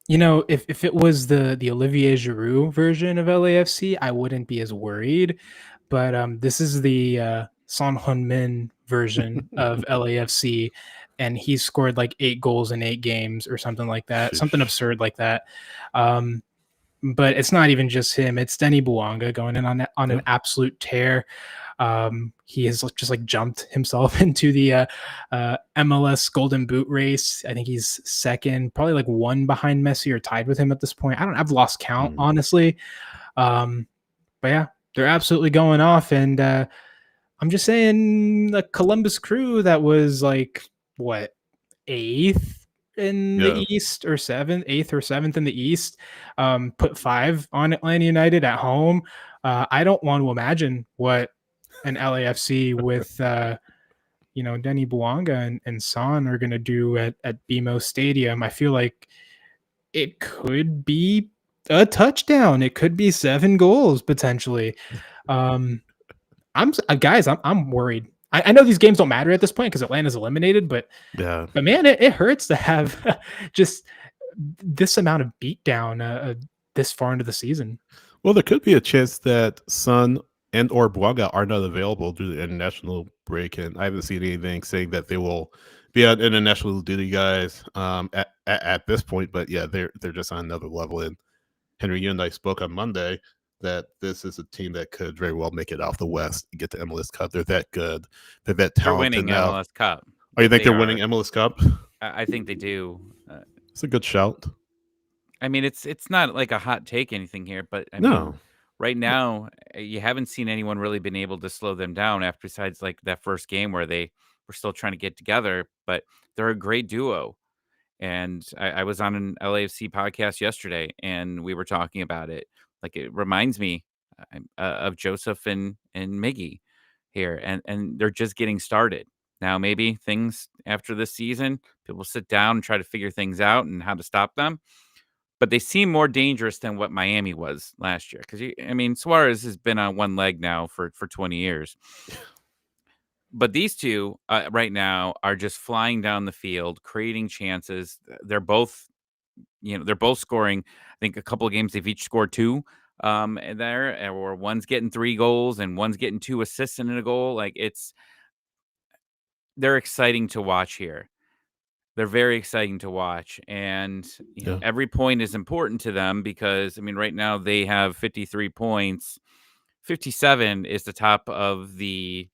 if it was the Olivier Giroud version of LAFC, I wouldn't be as worried. But this is the Son Heung-min version of LAFC, and he scored like 8 goals in 8 games or something like that, something absurd like that. But it's not even just him; it's Denny Bouanga going in on an absolute tear. He has just like jumped himself into the MLS Golden Boot race. I think he's second, probably like 1 behind Messi or tied with him at this point. I've lost count, honestly. But yeah, they're absolutely going off. And I'm just saying, the Columbus Crew that was like what, 8th in the East or 8th or 7th in the East, put 5 on Atlanta United at home. I don't want to imagine what an LAFC with Denny Bouanga and Son are going to do at BMO Stadium. I feel like it could be a touchdown. It could be 7 goals potentially. I'm worried. I know these games don't matter at this point because Atlanta's eliminated, but man, it hurts to have just this amount of beatdown this far into the season. Well, there could be a chance that Son and or Bouanga are not available due to the international break, and I haven't seen anything saying that they will be on international duty, guys, at this point. But yeah, they're just on another level. And Henry, you and I spoke on Monday that this is a team that could very well make it off the West and get the MLS Cup. They're that good. They're that talented. They're winning now. MLS Cup. Oh, you think they're winning MLS Cup? I think they do. It's a good shout. I mean, it's not like a hot take anything here, but I mean, right now you haven't seen anyone really been able to slow them down after besides like that first game where they were still trying to get together, but they're a great duo. And I was on an LAFC podcast yesterday and we were talking about it. Like, it reminds me of Joseph and Miggy here, and they're just getting started. Now, maybe things after this season, people sit down and try to figure things out and how to stop them. But they seem more dangerous than what Miami was last year. Because, I mean, Suarez has been on one leg now for 20 years. But these two right now are just flying down the field, creating chances. They're both scoring. I think a couple of games they've each scored 2 there, or one's getting 3 goals and one's getting 2 assists and a goal. Like, they're exciting to watch here. They're very exciting to watch, and every point is important to them because, I mean, right now they have 53 points. 57 is the top of the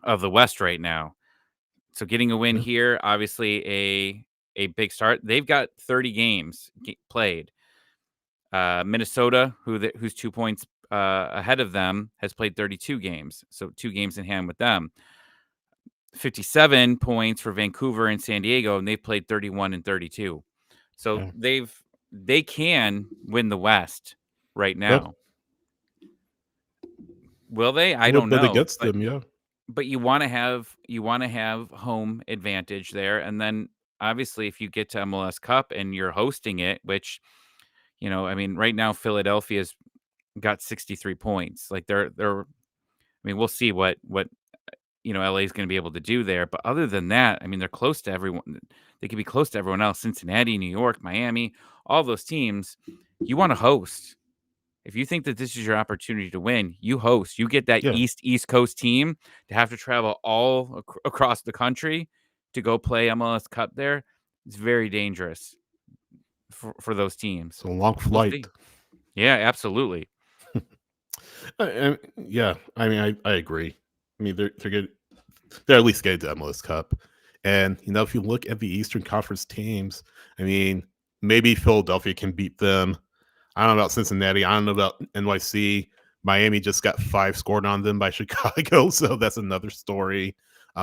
West right now. So getting a win here, obviously a big start. They've got 30 games played. Minnesota, who's 2 points ahead of them, has played 32 games, so 2 games in hand with them. 57 points for Vancouver and San Diego, and they've played 31 and 32. So they can win the West right Yep. now. Will they? I I don't would bet know. against them. Yeah. But you want to have home advantage there, and then obviously if you get to MLS Cup and you're hosting it, which I mean, right now Philadelphia's got 63 points. Like they're. I mean, we'll see what LA is going to be able to do there. But other than that, I mean, they're close to everyone. They could be close to everyone else. Cincinnati, New York, Miami, all those teams. You want to host. If you think that this is your opportunity to win, you host. You get that Yeah. East Coast team to have to travel all across the country to go play MLS Cup there. It's very dangerous for those teams. It's a long We'll flight. see. Yeah, absolutely. Yeah. I mean, I agree. I mean, they're good. They're at least getting to MLS Cup. And if you look at the Eastern Conference teams, I mean, maybe Philadelphia can beat them. I don't know about Cincinnati. I don't know about NYC. Miami just got 5 scored on them by Chicago, so that's another story.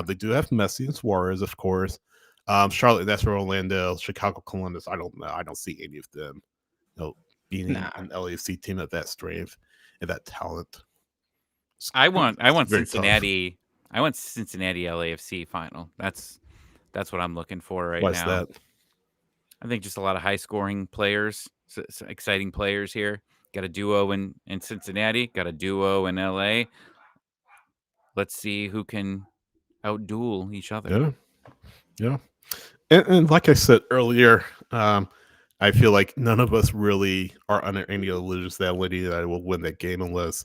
They do have Messi and Suarez, of course. Charlotte, that's for Orlando. Chicago, Columbus. I don't know. I don't see any of them, beating Nah. an LAFC team of that strength and that talent. I want very tough. Cincinnati. I want Cincinnati LAFC final. That's what I'm looking for right Why's now. that? I think just a lot of high scoring players, exciting players here. Got a duo in Cincinnati. Got a duo in LA. Let's see who can outduel each other. Yeah, yeah. And like I said earlier, I feel like none of us really are under any illusions that I will win that game unless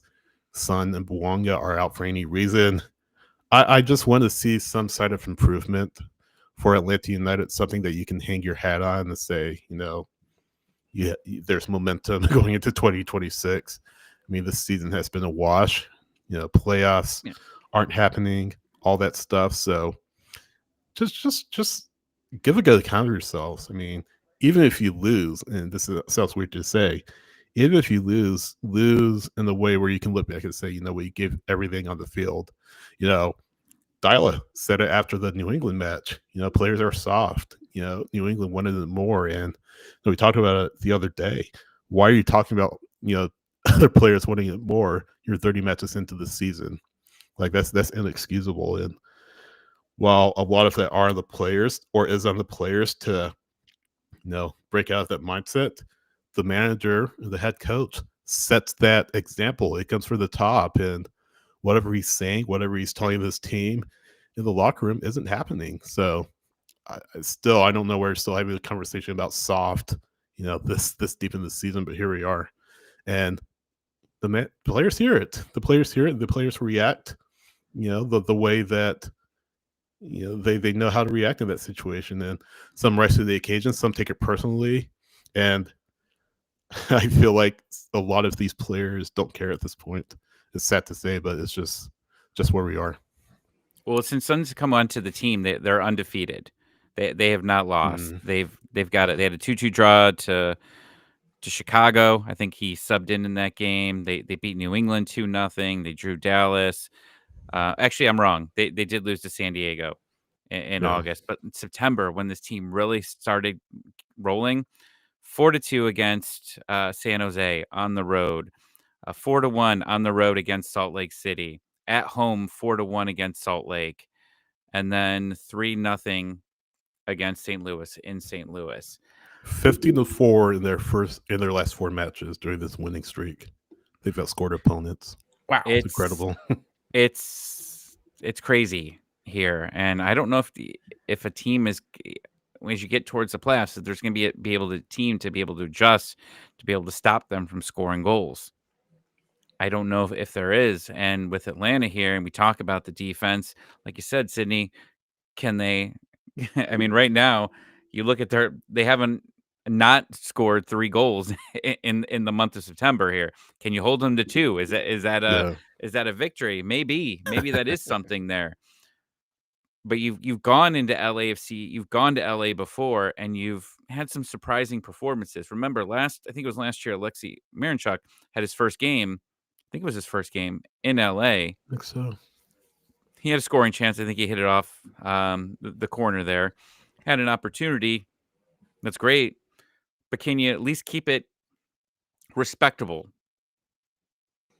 Sun and Bouanga are out for any reason. I just want to see some side of improvement for Atlanta United, something that you can hang your hat on and say, yeah, there's momentum going into 2026. I mean, this season has been a wash. Playoffs aren't happening, all that stuff. So just give a good account of yourselves. I mean, even if you lose, and sounds weird to say, even if you lose in the way where you can look back and say, we gave everything on the field. Dyla said it after the New England match. Players are soft. New England wanted it more, and we talked about it the other day. Why are you talking about other players wanting it more? You're 30 matches into the season, like that's inexcusable. And while a lot of that are the players or is on the players to break out of that mindset, the manager, the head coach sets that example. It comes from the top, and whatever he's saying, whatever he's telling his team in the locker room isn't happening. So I don't know where we're still having a conversation about soft, this deep in the season, but here we are. And the players hear it. The players hear it. The players react, the way that they know how to react in that situation, and some rise to the occasion, some take it personally, and I feel like a lot of these players don't care at this point. It's sad to say, but it's just where we are. Well, since Sun's come onto the team, they're undefeated. They have not lost. They've got it. They had a 2-2 draw to Chicago. I think he subbed in that game. They beat New England 2-0. They drew Dallas. Actually, I'm wrong. They did lose to San Diego in August, but in September, when this team really started rolling, 4-2 against San Jose on the road, 4-1 on the road against Salt Lake City, at home 4-1 against Salt Lake, and then 3-0 against St. Louis in St. Louis. 15-4 in their last 4 matches during this winning streak. They've outscored opponents. Wow, it's incredible. It's crazy here, and I don't know if a team is, as you get towards the playoffs, that there's going to be able to adjust to be able to stop them from scoring goals. I don't know if there is, and with Atlanta here, and we talk about the defense, like you said, Sydney, can they? I mean, right now, you look at they haven't not scored 3 goals in the month of September here. Can you hold them to 2? Is that a victory? Maybe that is something there. But you've gone into LAFC, you've gone to LA before, and you've had some surprising performances. Remember I think it was last year, Alexei Miranchuk had his first game. I think it was his first game in LA. I think so. He had a scoring chance. I think he hit it off the corner there. Had an opportunity. That's great. But can you at least keep it respectable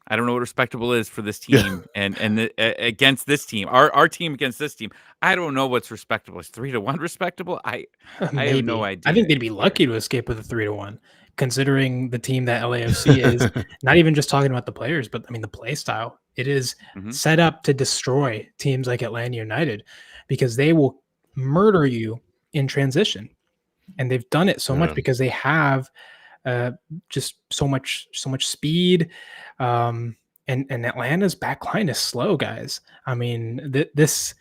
I don't know what respectable is for this team and against this team. Our team against this team. I don't know what's respectable. Is 3-1 respectable? I have no Maybe. idea. I think they'd be lucky to escape with a 3-1, considering the team that LAFC is. Not even just talking about the players, but I mean the play style. It is set up to destroy teams like Atlanta United because they will murder you in transition, and they've done it so much because they have just so much speed. And Atlanta's back line is slow, guys. I mean, this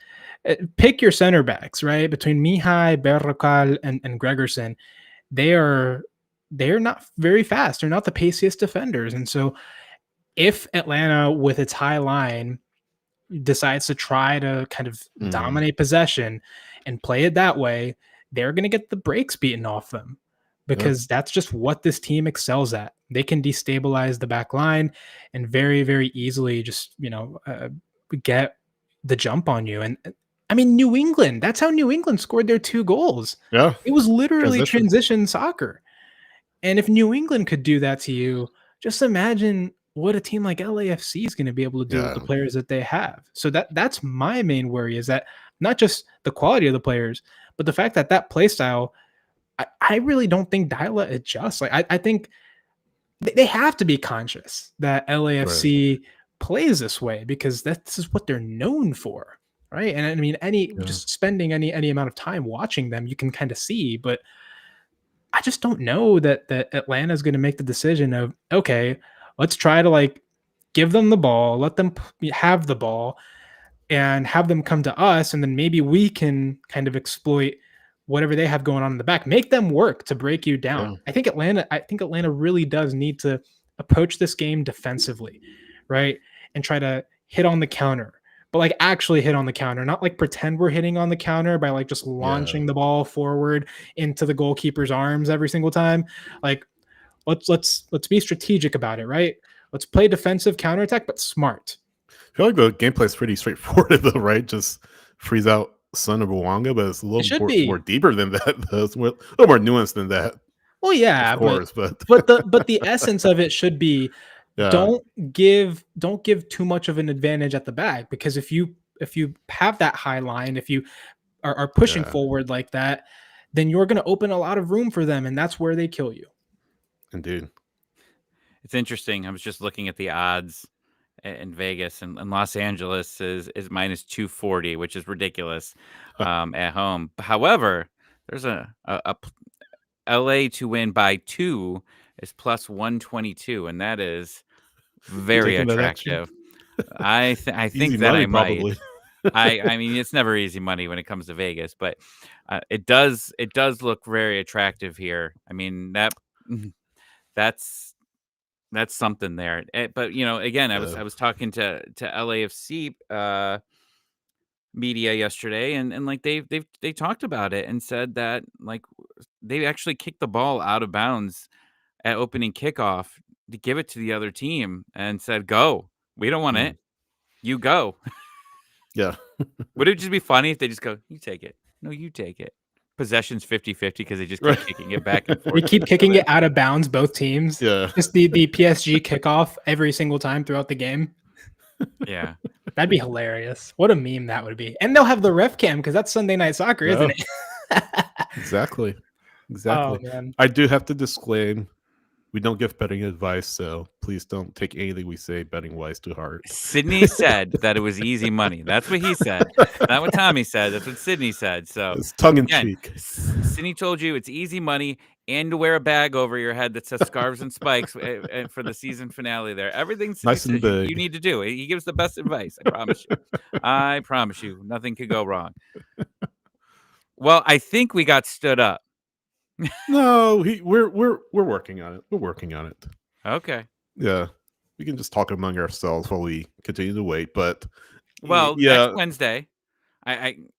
pick your center backs, right? Between Mihai, Berrocal, and Gregerson, they're not very fast. They're not the paciest defenders. And so if Atlanta, with its high line, decides to try to kind of dominate possession and play it that way, they're going to get the brakes beaten off them because that's just what this team excels at. They can destabilize the back line and very, very easily just, get the jump on you. And I mean, New England, that's how New England scored their 2 goals. Yeah. It was literally transition soccer. And if New England could do that to you, just imagine what a team like LAFC is going to be able to do with the players that they have. So that's my main worry, is that not just the quality of the players, but the fact that play style, I really don't think Dyla adjusts. Like I think they have to be conscious that LAFC plays this way because this is what they're known for, right? And I mean, just spending any amount of time watching them, you can kind of see. But I just don't know that Atlanta is going to make the decision of, okay, let's try to give them the ball, let them have the ball, and have them come to us, and then maybe we can kind of exploit whatever they have going on in the back, make them work to break you down. I think Atlanta really does need to approach this game defensively, right? And try to hit on the counter, but actually hit on the counter, not pretend we're hitting on the counter by just launching the ball forward into the goalkeeper's arms every single time. Let's be strategic about it, right? Let's play defensive counterattack, but smart. I feel like the gameplay is pretty straightforward, though, right? Just freeze out Son of Bawanga, but it's a little more deeper than that. Though. It's a little more nuanced than that. Well, yeah, of course, but the essence of it should be don't give too much of an advantage at the back, because if you have that high line, if you are pushing forward like that, then you're going to open a lot of room for them, and that's where they kill you. Indeed. It's interesting. I was just looking at the odds in Vegas, and Los Angeles is minus 240, which is ridiculous at home. However, there's a LA to win by 2 is plus 122, and that is very attractive. I think that I might. Probably. I mean, it's never easy money when it comes to Vegas, but it does look very attractive here. I mean, that's something there. But again, I was talking to LAFC media yesterday, and they talked about it and said that they actually kicked the ball out of bounds at opening kickoff to give it to the other team and said, "Go. We don't want it. You go." Yeah. Would it just be funny if they just go, "You take it. No, you take it." Possession's 50-50 because they just keep kicking it back and forth. They keep kicking it out of bounds, both teams. Yeah. Just the PSG kickoff every single time throughout the game. Yeah. That'd be hilarious. What a meme that would be. And they'll have the ref cam because that's Sunday Night Soccer, isn't it? Exactly. Oh, man. I do have to disclaim, we don't give betting advice, so please don't take anything we say betting-wise to heart. Sydney said that it was easy money. That's what he said. Not what Tommy said. That's what Sydney said. So it's tongue-in-cheek. Sydney told you it's easy money and to wear a bag over your head that says Scarves and Spikes for the season finale there. Everything nice and big. You need to do. He gives the best advice. I promise you. I promise you. Nothing could go wrong. Well, I think we got stood up. No, we're working on it. We're working on it. Okay. Yeah, we can just talk among ourselves while we continue to wait. But next Wednesday, I'm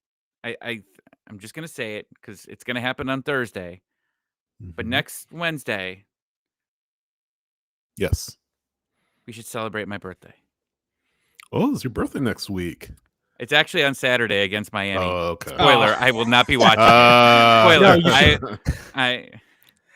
just gonna say it because it's gonna happen on Thursday. But next Wednesday, yes, we should celebrate my birthday. Oh, it's your birthday next week. It's actually on Saturday against Miami. Oh, okay. Spoiler: I will not be watching. Spoiler: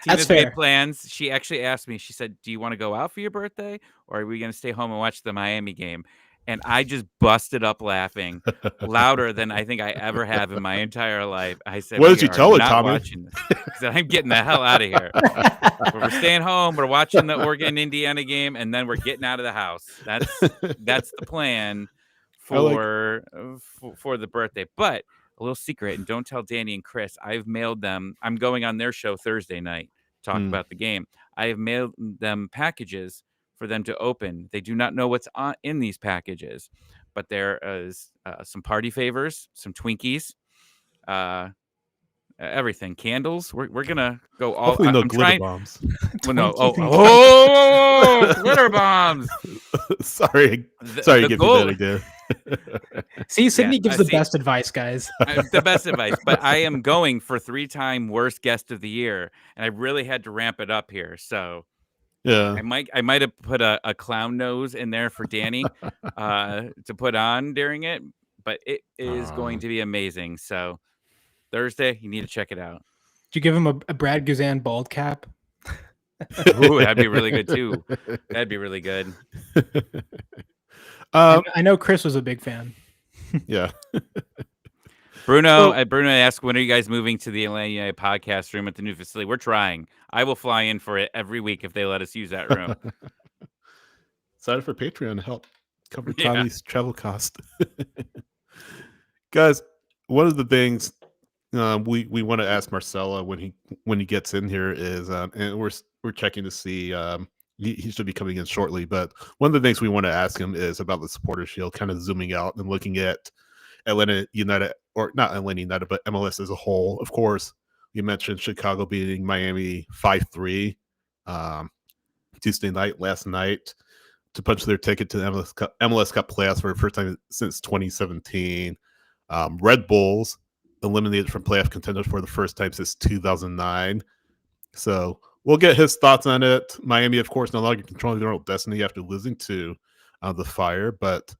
Tina's fair. made plans. She actually asked me, she said, "Do you want to go out for your birthday, or are we going to stay home and watch the Miami game?" And I just busted up laughing louder than I think I ever have in my entire life. I said, What did "We you are tell her, not Tommy? watching this." I said, "I'm getting the hell out of here. We're staying home. We're watching the Oregon-Indiana game, and then we're getting out of the house. That's the plan for the birthday." But a little secret, and don't tell Danny and Chris, I've mailed them. I'm going on their show Thursday night to talk about the game. I have mailed them packages for them to open. They do not know what's in these packages, but there is some party favors, some Twinkies, everything, candles. We're gonna go all. Hopefully, no I'm glitter trying. bombs. Well, no. Twinkies and Glitter bombs. sorry, The give goal. me that idea. See, Sydney gives the see, best advice, guys. the best advice. But I am going for 3-time worst guest of the year, and I really had to ramp it up here. So Yeah, I might have put a clown nose in there for Danny to put on during it, but it is going to be amazing. So Thursday, you need to check it out. Did you give him a Brad Guzan bald cap? Ooh, that'd be really good too. That'd be really good. I know Chris was a big fan. Yeah. Bruno asked, when are you guys moving to the Atlanta United podcast room at the new facility? We're trying. I will fly in for it every week if they let us use that room. Excited for Patreon to help cover Tommy's travel cost. Guys, one of the things we want to ask Marcelo when he gets in here is, and we're checking to see, he should be coming in shortly, but one of the things we want to ask him is about the Supporter Shield, kind of zooming out and looking at Atlanta United, or not Atlanta United, but MLS as a whole. Of course, you mentioned Chicago beating Miami 5-3 Tuesday night, last night, to punch their ticket to the MLS Cup playoffs for the first time since 2017. Red Bulls eliminated from playoff contenders for the first time since 2009. So we'll get his thoughts on it. Miami, of course, no longer controlling their own destiny after losing to the Fire. But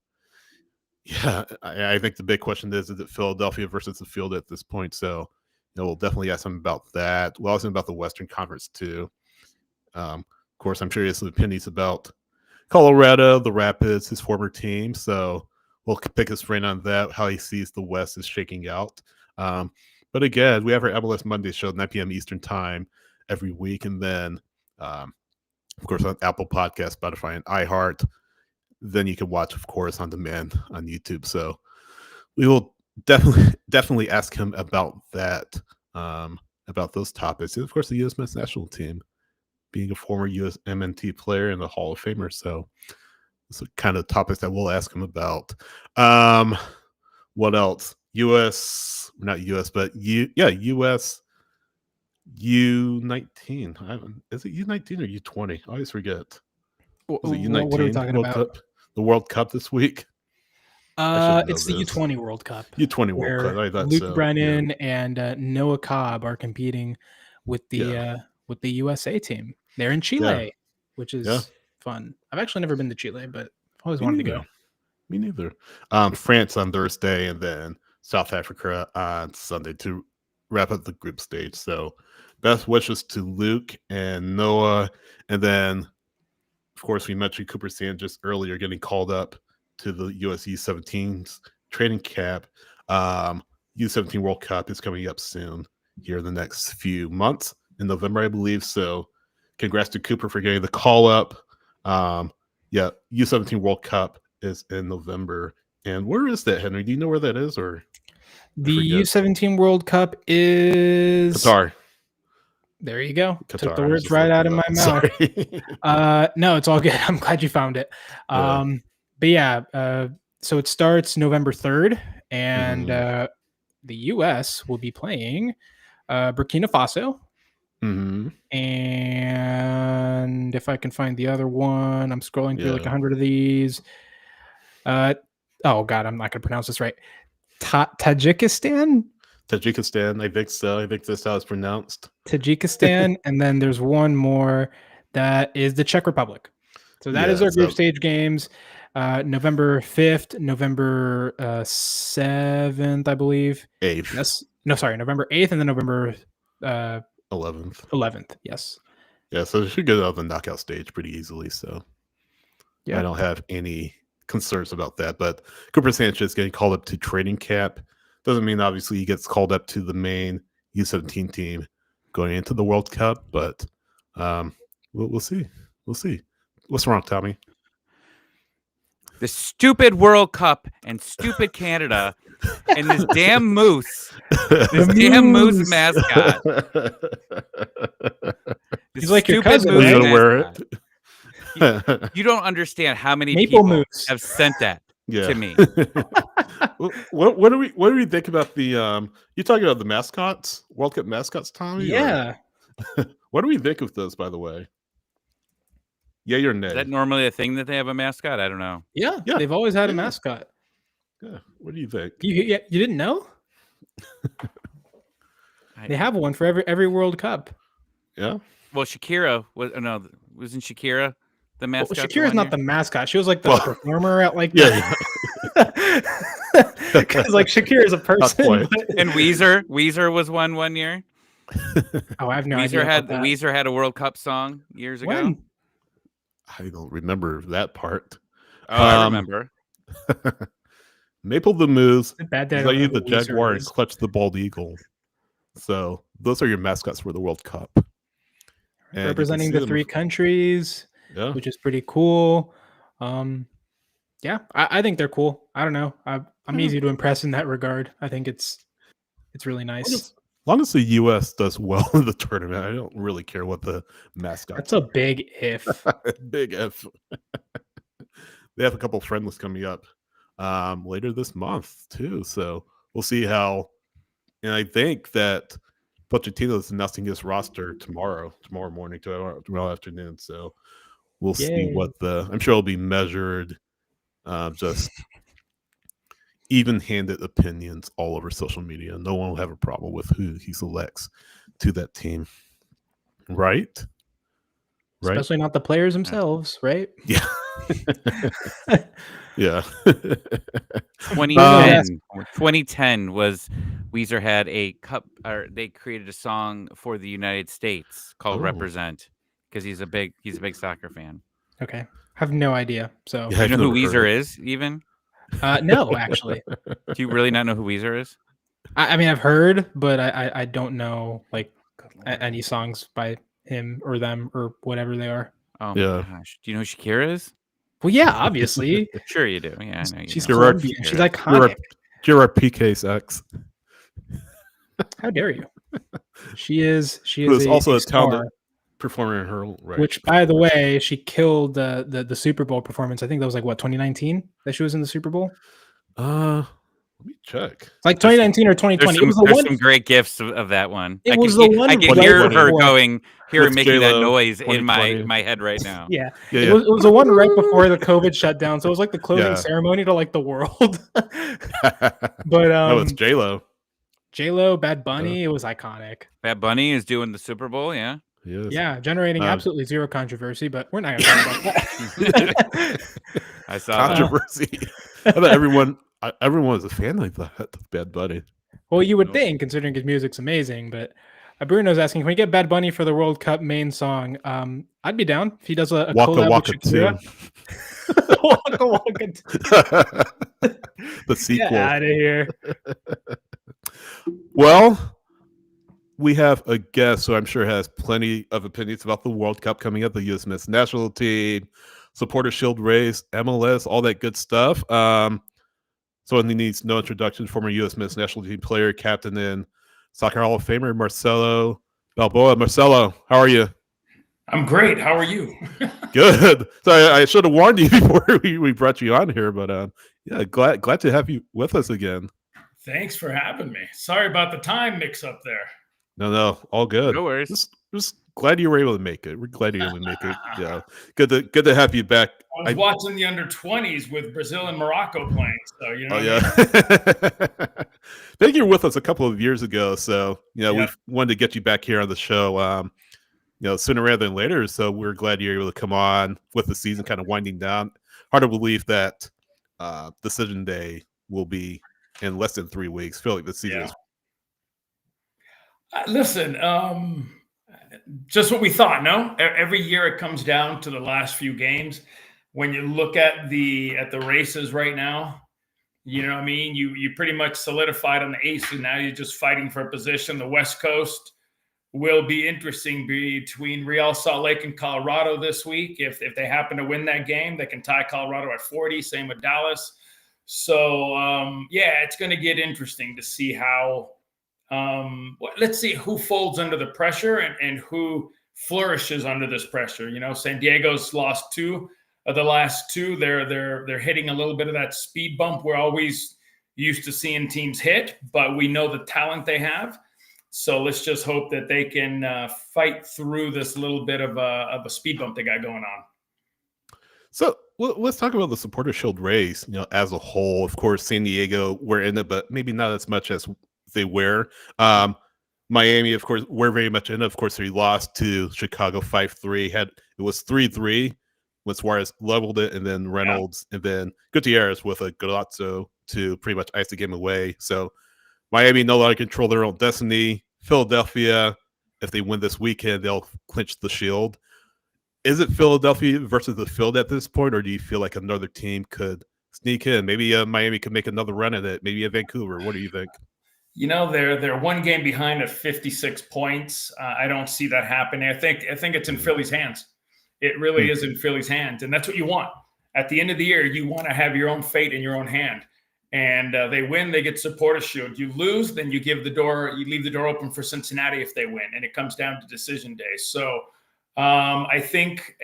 yeah, I think the big question is it Philadelphia versus the field at this point? So we'll definitely ask him about that. We'll ask him about the Western Conference too. Of course, I'm sure he has some opinions about Colorado, the Rapids, his former team. So we'll pick his brain on that, how he sees the West is shaking out. But again, we have our MLS Monday show, 9 p.m. Eastern time every week. And then, of course, on Apple Podcasts, Spotify, and iHeart. Then you can watch, of course, on demand on YouTube. So we will definitely ask him about that, about those topics. And, of course, the U.S. men's national team, being a former USMNT player and a Hall of Famer. So it's the kind of topics that we'll ask him about. What else? US US U19. Is it U19 or U20? I always forget. Is it U19? What are we talking about? Cup? The World Cup this week? It's the U20 World Cup. U20 World Cup. I thought Luke Brennan and Noah Cobb are competing with the USA team. They're in Chile, which is fun. I've actually never been to Chile, but I've always wanted to go. Me neither. France on Thursday, and then South Africa on Sunday to wrap up the group stage. So best wishes to Luke and Noah. And then, of course, we mentioned Cooper Sand just earlier getting called up to the US U17's training camp. U17 World Cup is coming up soon here in the next few months, in November, I believe. So congrats to Cooper for getting the call up. U17 World Cup is in November. And where is that, Henry? Do you know where that is? Or the U17 World Cup is Qatar. There you go. Qatar. Took the words right out of my mouth. No, it's all good. I'm glad you found it. But yeah, so it starts November 3rd, and the U.S. will be playing Burkina Faso. And if I can find the other one, I'm scrolling through like 100 of these. Oh God, I'm not going to pronounce this right. Tajikistan, I think so. I think that's how it's pronounced. Tajikistan, and then there's one more that is the Czech Republic. So that is our group stage games. November 5th, November 7th, I believe. 8th. Yes. No, sorry, November 8th, and then November 11th. 11th. Yes. Yeah, so they should get out of the knockout stage pretty easily. So Yeah. I don't have any concerns about that. But Cooper Sanchez getting called up to training camp doesn't mean obviously he gets called up to the main U17 team going into the World Cup. But we'll see. We'll see. What's wrong, Tommy? The stupid World Cup and stupid Canada and this damn moose. This damn moose mascot. He's like your cousin. Are you gonna wear it? You don't understand how many Maple people moose have sent that to me. What do we think about the you talking about the mascots, World Cup mascots, Tommy? Yeah. What do we think of those, by the way? Yay or nay? Is that normally a thing that they have a mascot? I don't know. Yeah. They've always had a mascot. Yeah. What do you think? You didn't know? They have one for every World Cup. Yeah. Well, Shakira wasn't Shakira the mascot? Well, Shakira's not the mascot. She was like the performer at like yeah. Because like Shakira is a person. And Weezer was one year. Oh, I have no idea. Weezer had a World Cup song years ago. When? I don't remember that part. Oh, I remember. Maple the Moose, Bad Dad Zay the Jaguar, and Clutch the Bald Eagle. So those are your mascots for the World Cup. And representing the three countries, which is pretty cool. Yeah, I think they're cool. I don't know. I'm easy to impress in that regard. I think it's really nice. As long as the U.S. does well in the tournament, I don't really care what the mascot. That's a big if. Big if. They have a couple friendlies coming up later this month too, so we'll see how. And I think that Pochettino is announcing his roster tomorrow morning, tomorrow afternoon. So we'll see what I'm sure it'll be measured, just even-handed opinions all over social media. No one will have a problem with who he selects to that team, right? Especially not the players themselves, right? Yeah. Yeah. 2010 was Weezer had a cup, or they created a song for the United States called "Represent" because he's a big soccer fan. Okay, I have no idea. So you know who Weezer is, even? No, actually. Do you really not know who Weezer is? I mean, I've heard, but I don't know like any songs by him or them or whatever they are. Oh my gosh! Do you know who Shakira is? Well, yeah, obviously. Sure you do. Yeah, I know. She's Colombian. She's iconic. Gerard Piqué's ex. How dare you? She is. She is also a star, talented performer in her own right. Which, by the way, she killed the Super Bowl performance. I think that was like what 2019 that she was in the Super Bowl. Let me check. It's like 2019 or 2020. There's some great gifs of that one. It was the one. I can hear her making that noise in my head right now. Yeah. It was the one right before the COVID shutdown. So it was like the closing ceremony to like the world. But that was J-Lo, Bad Bunny. It was iconic. Bad Bunny is doing the Super Bowl. Yeah. Yeah, generating absolutely zero controversy, but we're not going to talk about that. I saw controversy. I thought everyone was a fan like that of Bad Bunny. Well, you would think, considering his music's amazing, but Bruno's asking, can we get Bad Bunny for the World Cup main song? I'd be down if he does a Waka collab Waka with Shakira. Waka Waka 2. The sequel. Get out of here. Well, we have a guest who I'm sure has plenty of opinions about the World Cup coming up, the U.S. men's national team, supporter shield race, MLS, all that good stuff. So he needs no introduction. Former U.S. men's national team player, captain, and Soccer Hall of Famer Marcelo Balboa. Marcelo, how are you? I'm great. How are you? Good. So I should have warned you before we brought you on here, but yeah, glad to have you with us again. Thanks for having me. Sorry about the time mix-up there. No, all good. No worries. Just glad you were able to make it. We're glad you were able to make it. Yeah, good to have you back. I was watching the under-20s with Brazil and Morocco playing, so you know. Oh yeah. I think you were with us a couple of years ago, so we wanted to get you back here on the show. Sooner rather than later. So we're glad you're able to come on with the season kind of winding down. Hard to believe that decision day will be in less than 3 weeks. I feel like the season is. Listen, just what we thought. No, every year it comes down to the last few games. When you look at the races right now, you know what I mean? You pretty much solidified on the East, and now you're just fighting for a position. The West Coast will be interesting between Real Salt Lake and Colorado this week. If they happen to win that game, they can tie Colorado at 40. Same with Dallas. So it's going to get interesting to see how. Let's see who folds under the pressure and who flourishes under this pressure. You know, San Diego's lost 2 of the last 2. They're hitting a little bit of that speed bump we're always used to seeing teams hit, but we know the talent they have. So let's just hope that they can fight through this little bit of a speed bump they got going on. So let's talk about the Supporter Shield race. You know, as a whole, of course, San Diego were in it, but maybe not as much as they were. Miami, of course, were very much in it. Of course, they lost to Chicago 5-3. It was 3-3 when Suarez leveled it, and then Reynolds, and then Gutierrez with a golazo to pretty much ice the game away. So Miami no longer control their own destiny. Philadelphia, if they win this weekend, they'll clinch the Shield. Is it Philadelphia versus the Field at this point, or do you feel like another team could sneak in? Maybe Miami could make another run at it. Maybe Vancouver. What do you think? You know, they're 1 game behind at 56 points. I don't see that happening. I think it's in Philly's hands. It really is in Philly's hands, and that's what you want. At the end of the year, you want to have your own fate in your own hand. And they win, they get Supporter Shield. You lose, then you leave the door open for Cincinnati if they win, and it comes down to decision day. So I think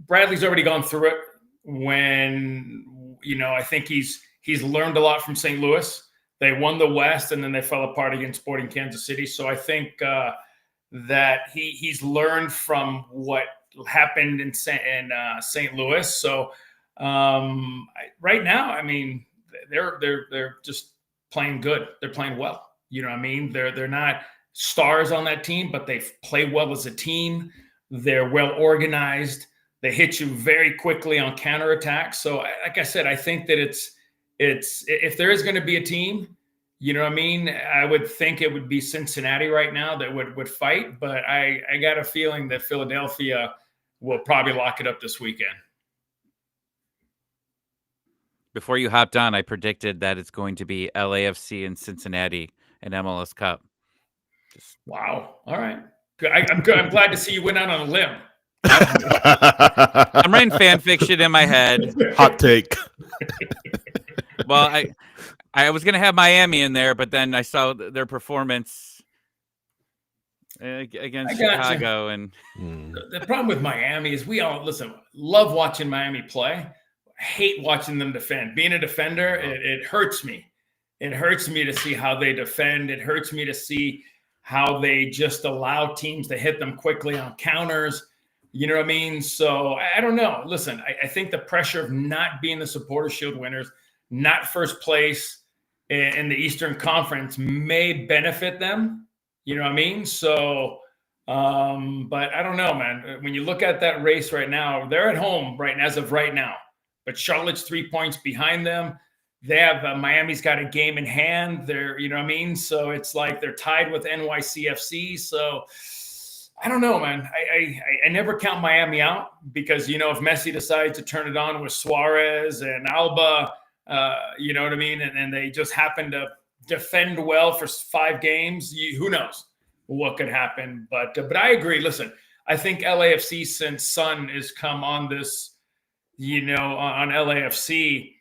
Bradley's already gone through it. When I think he's learned a lot from St. Louis. They won the West, and then they fell apart against Sporting Kansas City. So I think that he's learned from what happened in St. Louis. So right now, I mean, they're just playing good. They're playing well. You know what I mean? They're not stars on that team, but they play well as a team. They're well organized. They hit you very quickly on counterattacks. So like I said, I think that it's if there is going to be a team, you know what I mean? I would think it would be Cincinnati right now that would fight, but I got a feeling that Philadelphia will probably lock it up this weekend. Before you hopped on, I predicted that it's going to be LAFC and Cincinnati and MLS Cup. Wow. All right. Good. I'm good. I'm glad to see you went out on a limb. I'm writing fan fiction in my head. Hot take. Well, I was going to have Miami in there, but then I saw their performance against Chicago. And the problem with Miami is we all love watching Miami play. Hate watching them defend. Being a defender, it hurts me. It hurts me to see how they defend. It hurts me to see how they just allow teams to hit them quickly on counters. You know what I mean? So I don't know. Listen, I think the pressure of not being the Supporter Shield winners, not first place in the Eastern Conference may benefit them. You know what I mean? So, but I don't know, man. When you look at that race right now, they're at home as of right now. But Charlotte's 3 points behind them. They have Miami's got a game in hand. You know what I mean? So it's like they're tied with NYCFC. So I don't know, man. I never count Miami out because, if Messi decides to turn it on with Suarez and Alba, you know what I mean? And they just happen to defend well for 5 games. Who knows what could happen? But I agree. Listen, I think LAFC, since Sun has come on this, on LAFC,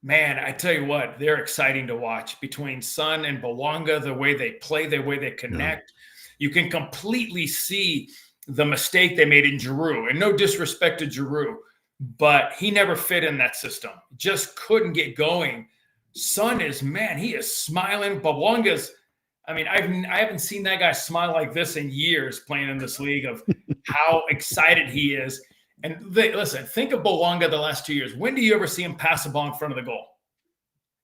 man, I tell you what, they're exciting to watch between Sun and Bawanga, the way they play, the way they connect. You can completely see the mistake they made in Giroud. And no disrespect to Giroud, but he never fit in that system. Just couldn't get going. Sun he is smiling. Bawanga's, I haven't seen that guy smile like this in years playing in this league of how excited he is. And listen, think of Bawanga the last 2 years. When do you ever see him pass the ball in front of the goal?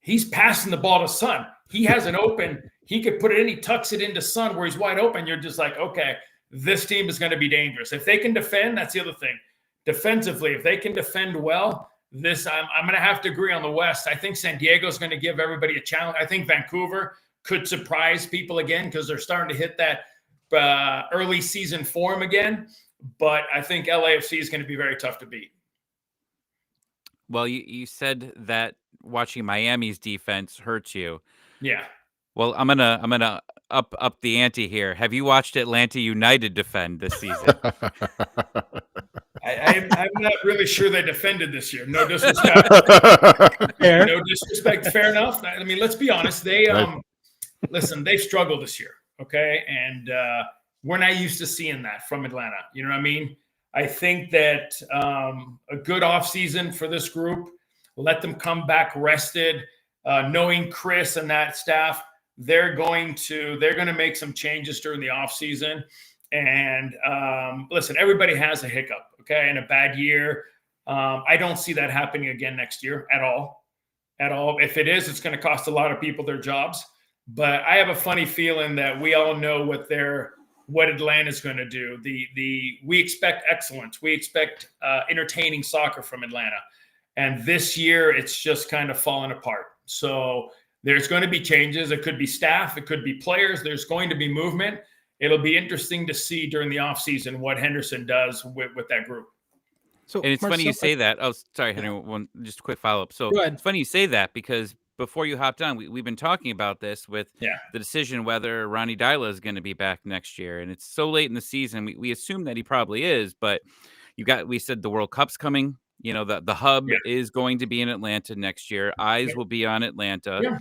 He's passing the ball to Sun. He has an open. He could put it in. He tucks it into Sun where he's wide open. You're just like, okay, this team is going to be dangerous. If they can defend, that's the other thing. Defensively, if they can defend well, I'm going to have to agree on the West. I think San Diego's going to give everybody a challenge. I think Vancouver could surprise people again because they're starting to hit early season form again, but I think LAFC is going to be very tough to beat. Well, you said that watching Miami's defense hurts you. Yeah. Well, I'm gonna up the ante here. Have you watched Atlanta United defend this season? I'm not really sure they defended this year. No disrespect. Fair. No disrespect. Fair enough. I mean, let's be honest. They listen. They've struggled this year. Okay, and we're not used to seeing that from Atlanta. You know what I mean? I think that a good offseason for this group, let them come back rested, knowing Chris and that staff, they're going to make some changes during the offseason. And listen, everybody has a hiccup, okay, and a bad year. I don't see that happening again next year at all. At all. If it is, it's going to cost a lot of people their jobs. But I have a funny feeling that we all know what Atlanta's going to do. We expect excellence. We expect entertaining soccer from Atlanta. And this year, it's just kind of fallen apart. So there's going to be changes. It could be staff. It could be players. There's going to be movement. It'll be interesting to see during the offseason what Henderson does with that group. So, And it's funny you Marcelo, say that. Oh, sorry, Henry. Just a quick follow up. So Go ahead. it's funny you say that because before you hopped on, we've been talking about this with the decision whether Ronnie Dyla is going to be back next year. And it's so late in the season. We assume that he probably is, but we said the World Cup's coming. You know, the hub is going to be in Atlanta next year. Eyes will be on Atlanta. Yeah.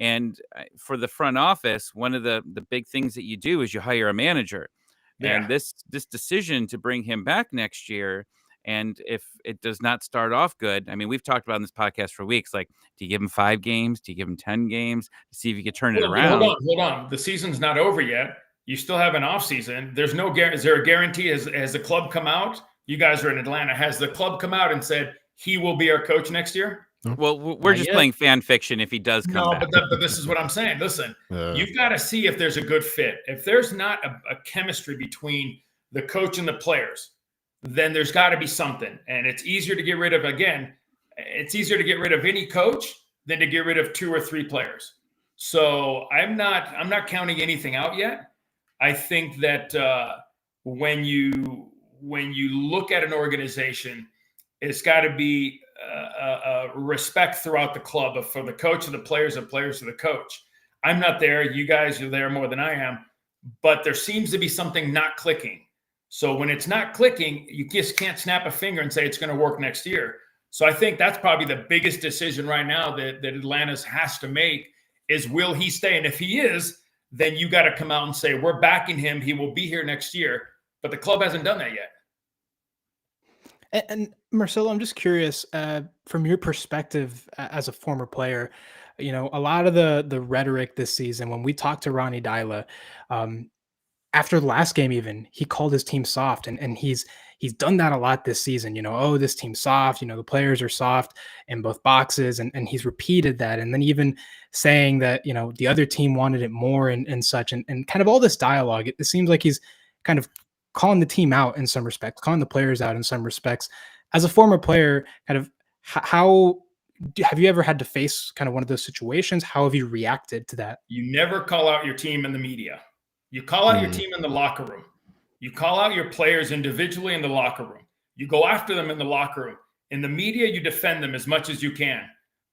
And for the front office, one of the big things that you do is you hire a manager. Yeah. And this decision to bring him back next year, and if it does not start off good, I mean, we've talked about in this podcast for weeks, like, do you give him 5 games? Do you give him 10 games to see if you can turn it around? Hold on. The season's not over yet. You still have an off season. There's no guarantee. Is there a guarantee? Has the club come out? You guys are in Atlanta. Has the club come out and said he will be our coach next year? Well, we're just playing fan fiction if he does come back. But this is what I'm saying. Listen, you've got to see if there's a good fit. If there's not a chemistry between the coach and the players, then there's got to be something. And it's easier to get rid of, any coach than to get rid of 2 or 3 players. So I'm not counting anything out yet. I think that when you look at an organization, it's got to be respect throughout the club for the coach and the players and players to the coach. I'm not there. You guys are there more than I am, but there seems to be something not clicking. So when it's not clicking, you just can't snap a finger and say it's going to work next year. So I think that's probably the biggest decision right now that Atlanta's has to make is, will he stay? And if he is, then you got to come out and say, we're backing him. He will be here next year. But the club hasn't done that yet. And Marcelo, I'm just curious, from your perspective as a former player, you know, a lot of the rhetoric this season, when we talked to Ronnie Dyla, after the last game, even he called his team soft, and he's done that a lot this season. You know, oh, this team's soft. You know, the players are soft in both boxes, and he's repeated that, and then even saying that, you know, the other team wanted it more and such, and kind of all this dialogue. It seems like he's kind of calling the team out in some respects, calling the players out in some respects. As a former player, kind of how have you ever had to face kind of one of those situations? How have you reacted to that? You never call out your team in the media. You call out your team in the locker room. You call out your players individually in the locker room. You go after them in the locker room. In the media, you defend them as much as you can,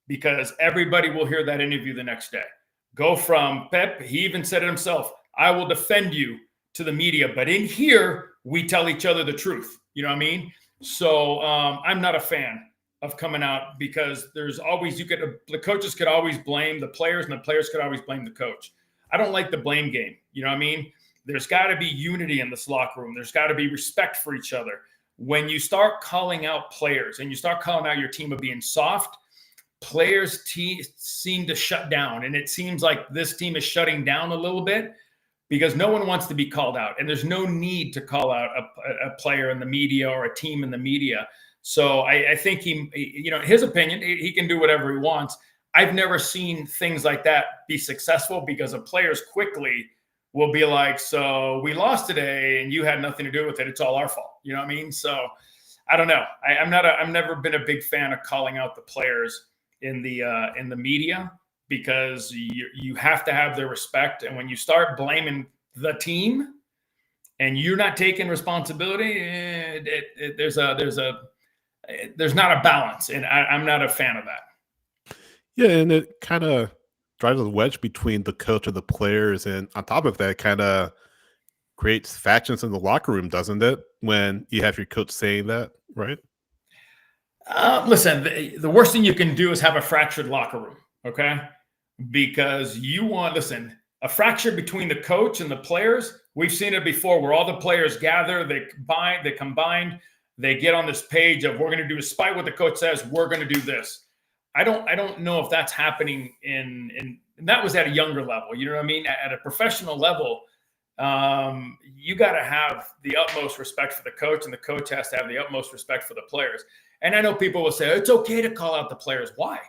because everybody will hear that interview the next day. Go from Pep, he even said it himself, I will defend you, to the media, but in here, we tell each other the truth. You know what I mean? So I'm not a fan of coming out, because there's always, the coaches could always blame the players, and the players could always blame the coach. I don't like the blame game. You know what I mean? There's got to be unity in this locker room. There's got to be respect for each other. When you start calling out players and you start calling out your team of being soft, players seem to shut down. And it seems like this team is shutting down a little bit, because no one wants to be called out, and there's no need to call out a player in the media or a team in the media. So I think his opinion, he can do whatever he wants. I've never seen things like that be successful, because the players quickly will be like, so we lost today and you had nothing to do with it. It's all our fault. You know what I mean? So I don't know. I've never been a big fan of calling out the players in the media, because you have to have their respect. And when you start blaming the team, and you're not taking responsibility, there's not a balance, and I'm not a fan of that. Yeah, and it kind of drives a wedge between the coach and the players, and on top of that, kind of creates factions in the locker room, doesn't it? When you have your coach saying that, right? Listen, the worst thing you can do is have a fractured locker room, okay? Because a fracture between the coach and the players. We've seen it before, where all the players gather, they combine, they get on this page of, we're going to do, despite what the coach says, we're going to do this. I don't know if that's happening and that was at a younger level. You know what I mean? At a professional level, you got to have the utmost respect for the coach, and the coach has to have the utmost respect for the players. And I know people will say, it's okay to call out the players. Why?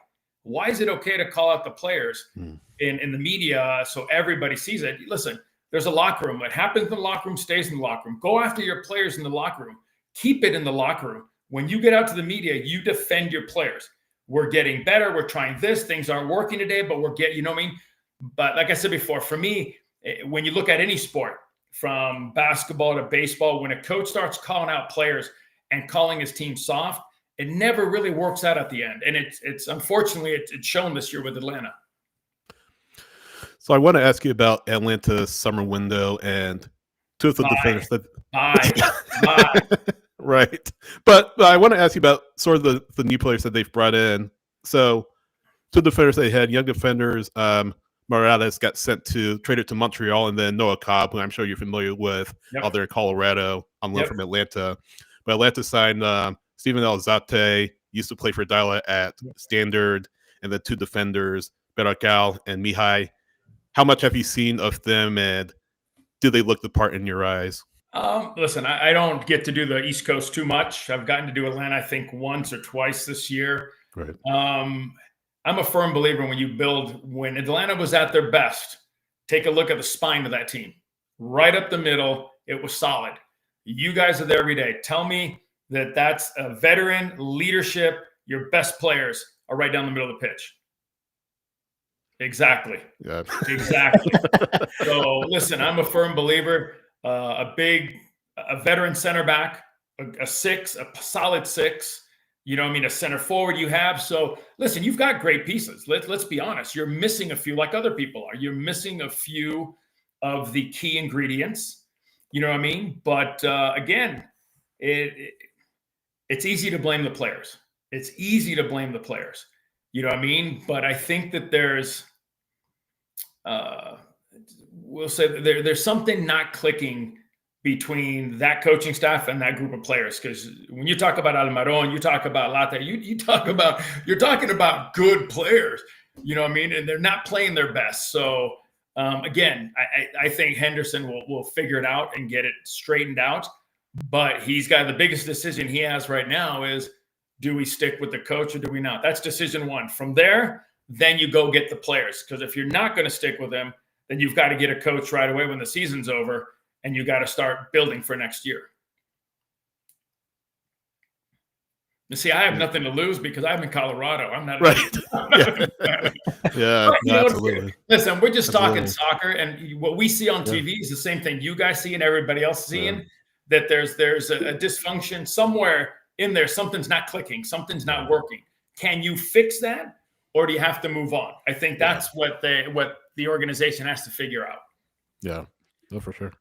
Why is it okay to call out the players in the media so everybody sees it? Listen, there's a locker room. What happens in the locker room stays in the locker room. Go after your players in the locker room. Keep it in the locker room. When you get out to the media, you defend your players. We're getting better. We're trying this. Things aren't working today, but you know what I mean? But like I said before, for me, when you look at any sport, from basketball to baseball, when a coach starts calling out players and calling his team soft, it never really works out at the end. And it's unfortunately, it's shown this year with Atlanta. So I want to ask you about Atlanta's summer window and two of the defenders that. Bye. Right. But I want to ask you about sort of the new players that they've brought in. So two defenders they had, young defenders. Morales got traded to Montreal, and then Noah Cobb, who I'm sure you're familiar with, out there in Colorado on loan from Atlanta. But Atlanta signed Steven Alzate, used to play for Dyla at Standard, and then two defenders, Berakal and Mihai. How much have you seen of them, and do they look the part in your eyes? Listen, I don't get to do the East Coast too much. I've gotten to do Atlanta, I think, once or twice this year. Right. I'm a firm believer when Atlanta was at their best, take a look at the spine of that team. Right up the middle, it was solid. You guys are there every day. Tell me that's a veteran leadership. Your best players are right down the middle of the pitch. Exactly. Yeah. Exactly. So listen, I'm a firm believer. A veteran center back, a solid six. You know what I mean? A center forward you have. So listen, you've got great pieces. Let's be honest. You're missing a few, like other people are. You're missing a few of the key ingredients. You know what I mean? But again, it's easy to blame the players. It's easy to blame the players. You know what I mean? But I think that there's something not clicking between that coaching staff and that group of players. Because when you talk about Almiron, you talk about Lata, you're talking about good players, you know what I mean? And they're not playing their best. So again, I think Henderson will figure it out and get it straightened out. But he's got the biggest decision he has right now is, do we stick with the coach or do we not? That's decision one. From there, then you go get the players. Because if you're not going to stick with them, then you've got to get a coach right away when the season's over, and you got to start building for next year. You see, I have nothing to lose because I'm in Colorado. I'm not right. Yeah, absolutely. Listen, we're just talking soccer, and what we see on TV is the same thing you guys see and everybody else seeing. That there's a dysfunction somewhere in there. Something's not clicking. Something's not working. Can you fix that, or do you have to move on? I think that's what the organization has to figure out. Yeah, no, for sure.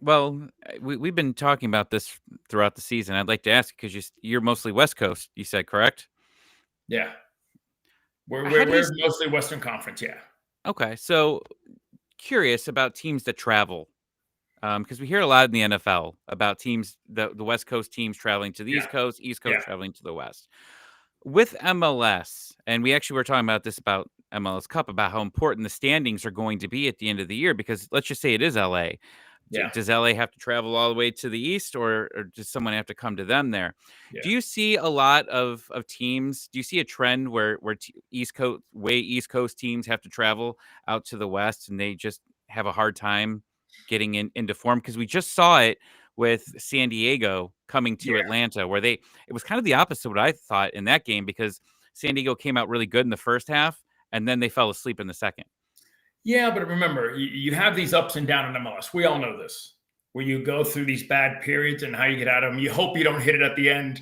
Well, we've been talking about this throughout the season. I'd like to ask, because you're mostly West Coast, you said, correct? Yeah. We're mostly Western Conference, yeah. Okay, so curious about teams that travel. Because we hear a lot in the NFL about teams, the West Coast teams traveling to the East Coast traveling to the West. With MLS, and we actually were talking about this about MLS Cup, about how important the standings are going to be at the end of the year, because let's just say it is LA. Yeah. Does LA have to travel all the way to the East, or does someone have to come to them there? Yeah. Do you see a lot of teams? Do you see a trend where East Coast teams have to travel out to the West and they just have a hard time getting into form? Because we just saw it with San Diego coming to Atlanta, where it was kind of the opposite of what I thought in that game, because San Diego came out really good in the first half and then they fell asleep in the second. Yeah, but remember, you have these ups and downs in MLS. We all know this. where you go through these bad periods and how you get out of them. You hope you don't hit it at the end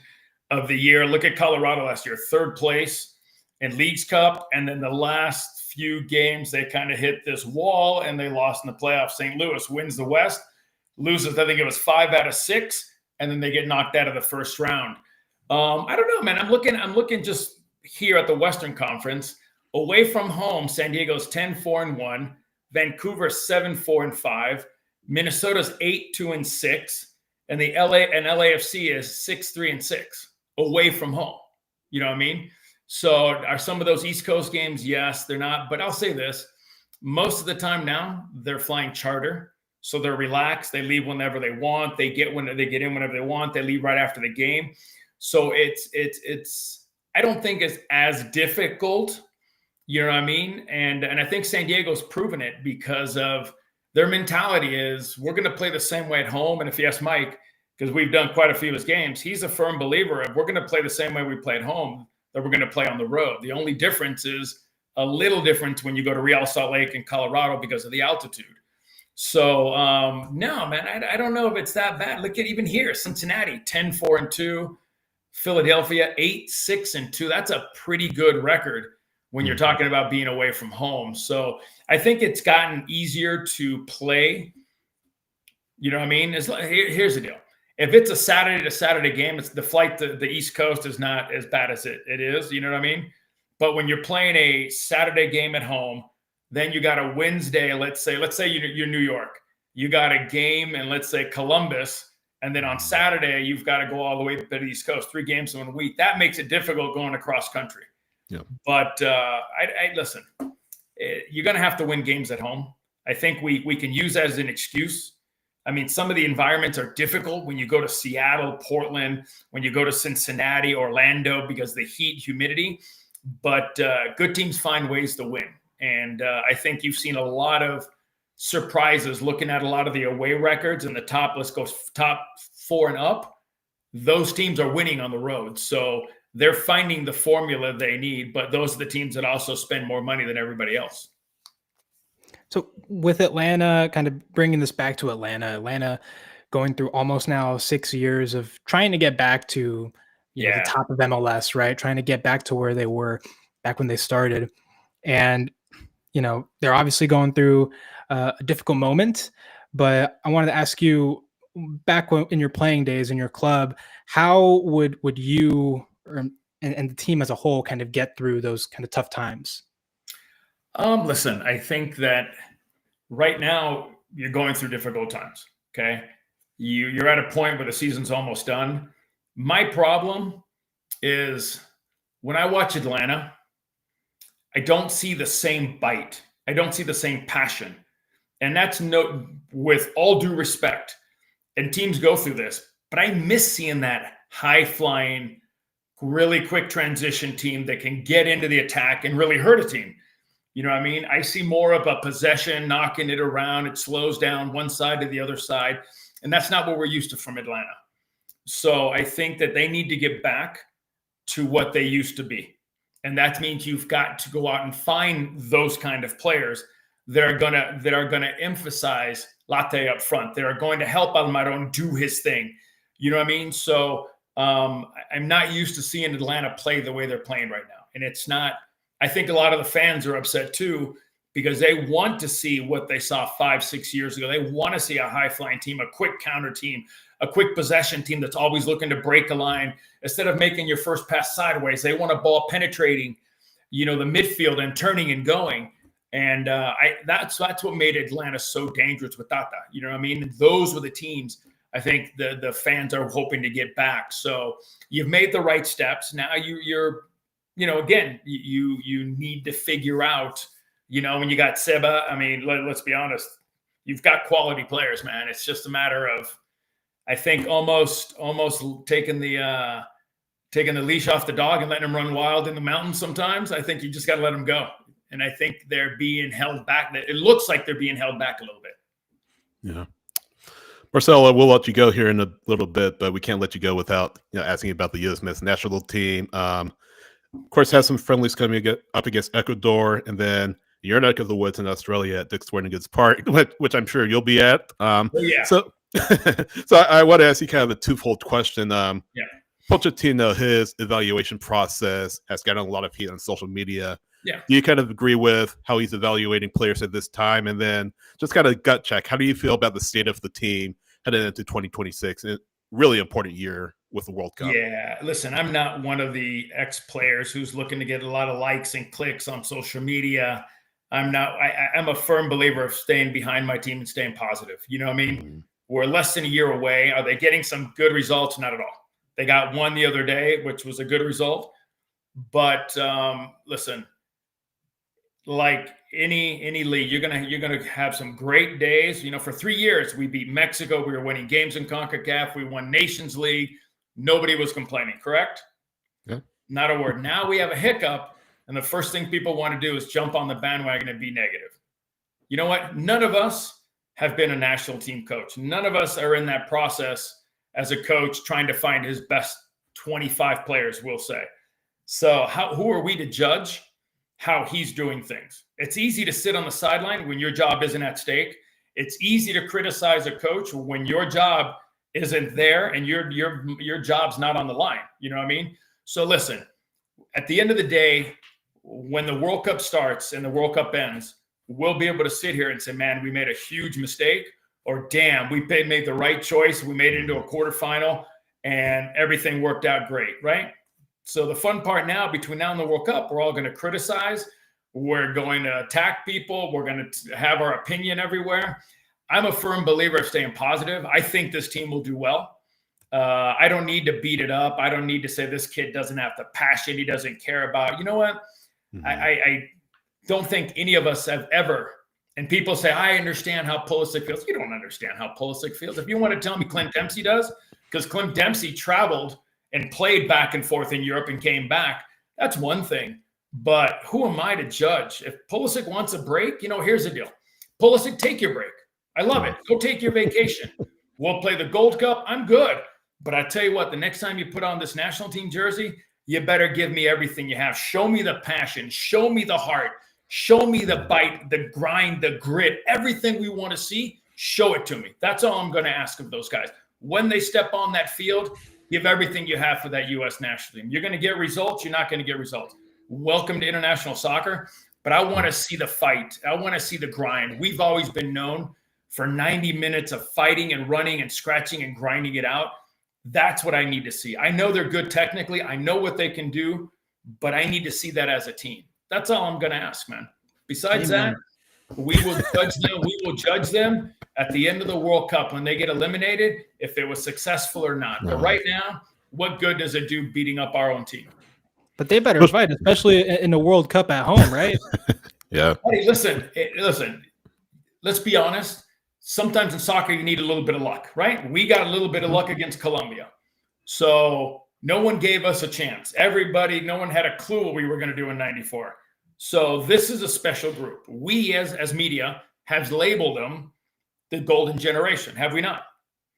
of the year. Look at Colorado last year, 3rd place in Leagues Cup. And then the last few games, they kind of hit this wall and they lost in the playoffs. St. Louis wins the West, loses, I think it was 5 out of 6, and then they get knocked out of the first round. I don't know, man. I'm looking just here at the Western Conference. Away from home, San Diego's 10-4-1, Vancouver 7-4-5, Minnesota's 8-2-6, and the LAFC is 6-3-6 away from home. You know what I mean? So are some of those East Coast games? Yes, they're not. But I'll say this: most of the time now they're flying charter, so they're relaxed. They leave whenever they want. They get in whenever they want. They leave right after the game. So it's I don't think it's as difficult. You know what I mean? And I think San Diego's proven it because of their mentality is we're going to play the same way at home. And if you ask Mike, because we've done quite a few of his games, he's a firm believer of we're going to play the same way we play at home that we're going to play on the road. The only difference is a little different when you go to Real Salt Lake in Colorado because of the altitude. So, no, man, I don't know if it's that bad. Look at even here, Cincinnati, 10-4-2, Philadelphia, 8-6-2. That's a pretty good record when you're talking about being away from home. So I think it's gotten easier to play. You know what I mean? Here's the deal. If it's a Saturday to Saturday game, it's the flight to the East Coast is not as bad as it is. You know what I mean? But when you're playing a Saturday game at home, then you got a Wednesday, let's say you're New York. You got a game in, let's say, Columbus. And then on Saturday, you've got to go all the way to the East Coast, 3 games in 1 week. That makes it difficult going across country. Yeah. But I listen, you're going to have to win games at home. I think we can use that as an excuse. I mean, some of the environments are difficult when you go to Seattle, Portland, when you go to Cincinnati, Orlando, because the heat, humidity. But good teams find ways to win. And I think you've seen a lot of surprises looking at a lot of the away records and the top 4 and up. Those teams are winning on the road. So they're finding the formula they need, but those are the teams that also spend more money than everybody else. So with Atlanta, kind of bringing this back to Atlanta going through almost now 6 years of trying to get back to the top of MLS, right? Trying to get back to where they were back when they started. And, they're obviously going through a difficult moment, but I wanted to ask you, back in your playing days in your club, how would you and the team as a whole kind of get through those kind of tough times? Listen, I think that right now you're going through difficult times. Okay. You're at a point where the season's almost done. My problem is when I watch Atlanta, I don't see the same bite. I don't see the same passion. And that's with all due respect. And teams go through this, but I miss seeing that high flying, really quick transition team that can get into the attack and really hurt a team. You know what I mean? I see more of a possession, knocking it around. It slows down one side to the other side. And that's not what we're used to from Atlanta. So I think that they need to get back to what they used to be. And that means you've got to go out and find those kind of players that are gonna emphasize Latte up front. That are going to help Almiron do his thing. You know what I mean? So I'm not used to seeing Atlanta play the way they're playing right now. And it's not, I think a lot of the fans are upset too, because they want to see what they saw 5-6 years ago. They want to see a high-flying team, a quick counter team, a quick possession team that's always looking to break a line. Instead of making your first pass sideways, they want a ball penetrating, the midfield and turning and going. And that's what made Atlanta so dangerous with Tata. You know what I mean? Those were the teams I think the fans are hoping to get back. So you've made the right steps. Now you're again, you need to figure out, when you got Seba, I mean, let's be honest, you've got quality players, man. It's just a matter of, I think, almost taking the leash off the dog and letting them run wild in the mountains sometimes. I think you just got to let them go. And I think they're being held back. It looks like they're being held back a little bit. Yeah. Marcelo, we'll let you go here in a little bit, but we can't let you go without asking about the USMNT national team. Of course, has some friendlies coming up against Ecuador, and then your neck of the woods in Australia at Dick's Sporting Goods Park, which I'm sure you'll be at. Yeah. So So I want to ask you kind of a twofold question. Yeah. Pochettino, his evaluation process has gotten a lot of heat on social media. Yeah. Do you kind of agree with how he's evaluating players at this time? And then just kind of gut check, how do you feel about the state of the team heading into 2026? A really important year with the World Cup. Yeah, listen, I'm not one of the ex-players who's looking to get a lot of likes and clicks on social media. I'm a firm believer of staying behind my team and staying positive. You know what I mean? Mm-hmm. We're less than a year away. Are they getting some good results? Not at all. They got one the other day, which was a good result. But listen, like any league, you're gonna have some great days. You know, for 3 years we beat Mexico. We were winning games in CONCACAF. We won Nations League. Nobody was complaining. Correct? Yeah. Not a word. Now we have a hiccup, and the first thing people want to do is jump on the bandwagon and be negative. You know what? None of us have been a national team coach. None of us are in that process as a coach trying to find his best 25 players, we'll say. So who are we to judge how he's doing things? It's easy to sit on the sideline when your job isn't at stake. It's easy to criticize a coach when your job isn't there and your job's not on the line. You know what I mean? So listen, at the end of the day, when the World Cup starts and the World Cup ends, we'll be able to sit here and say, man, we made a huge mistake, or damn, we made the right choice. We made it into a quarterfinal and everything worked out great, right? So the fun part now, between now and the World Cup, we're all going to criticize. We're going to attack people. We're going to have our opinion everywhere. I'm a firm believer of staying positive. I think this team will do well. I don't need to beat it up. I don't need to say this kid doesn't have the passion. He doesn't care about, you know what? Mm-hmm. I don't think any of us have ever, and people say, I understand how Pulisic feels. You don't understand how Pulisic feels. If you want to tell me Clint Dempsey does, because Clint Dempsey traveled and played back and forth in Europe and came back, that's one thing. But who am I to judge? If Pulisic wants a break, you know, here's the deal. Pulisic, take your break. I love it. Go take your vacation. We'll play the Gold Cup. I'm good. But I tell you what, the next time you put on this national team jersey, you better give me everything you have. Show me the passion. Show me the heart. Show me the bite, the grind, the grit, everything we want to see. Show it to me. That's all I'm going to ask of those guys. When they step on that field, give everything you have for that U.S. national team. You're going to get results. You're not going to get results. Welcome to international soccer. But I want to see the fight. I want to see the grind. We've always been known for 90 minutes of fighting and running and scratching and grinding it out. That's what I need to see. I know they're good technically. I know what they can do, but I need to see that as a team. That's all I'm going to ask, man. Besides that, we will judge them. We will judge them at the end of the World Cup when they get eliminated, if it was successful or not. But right now, what good does it do beating up our own team? But they better fight, especially in the World Cup at home, right? Yeah. Hey, listen. Let's be honest. Sometimes in soccer, you need a little bit of luck, right? We got a little bit of luck against Colombia. So no one gave us a chance. No one had a clue what we were going to do in 94. So this is a special group. We as media have labeled them the golden generation. Have we not?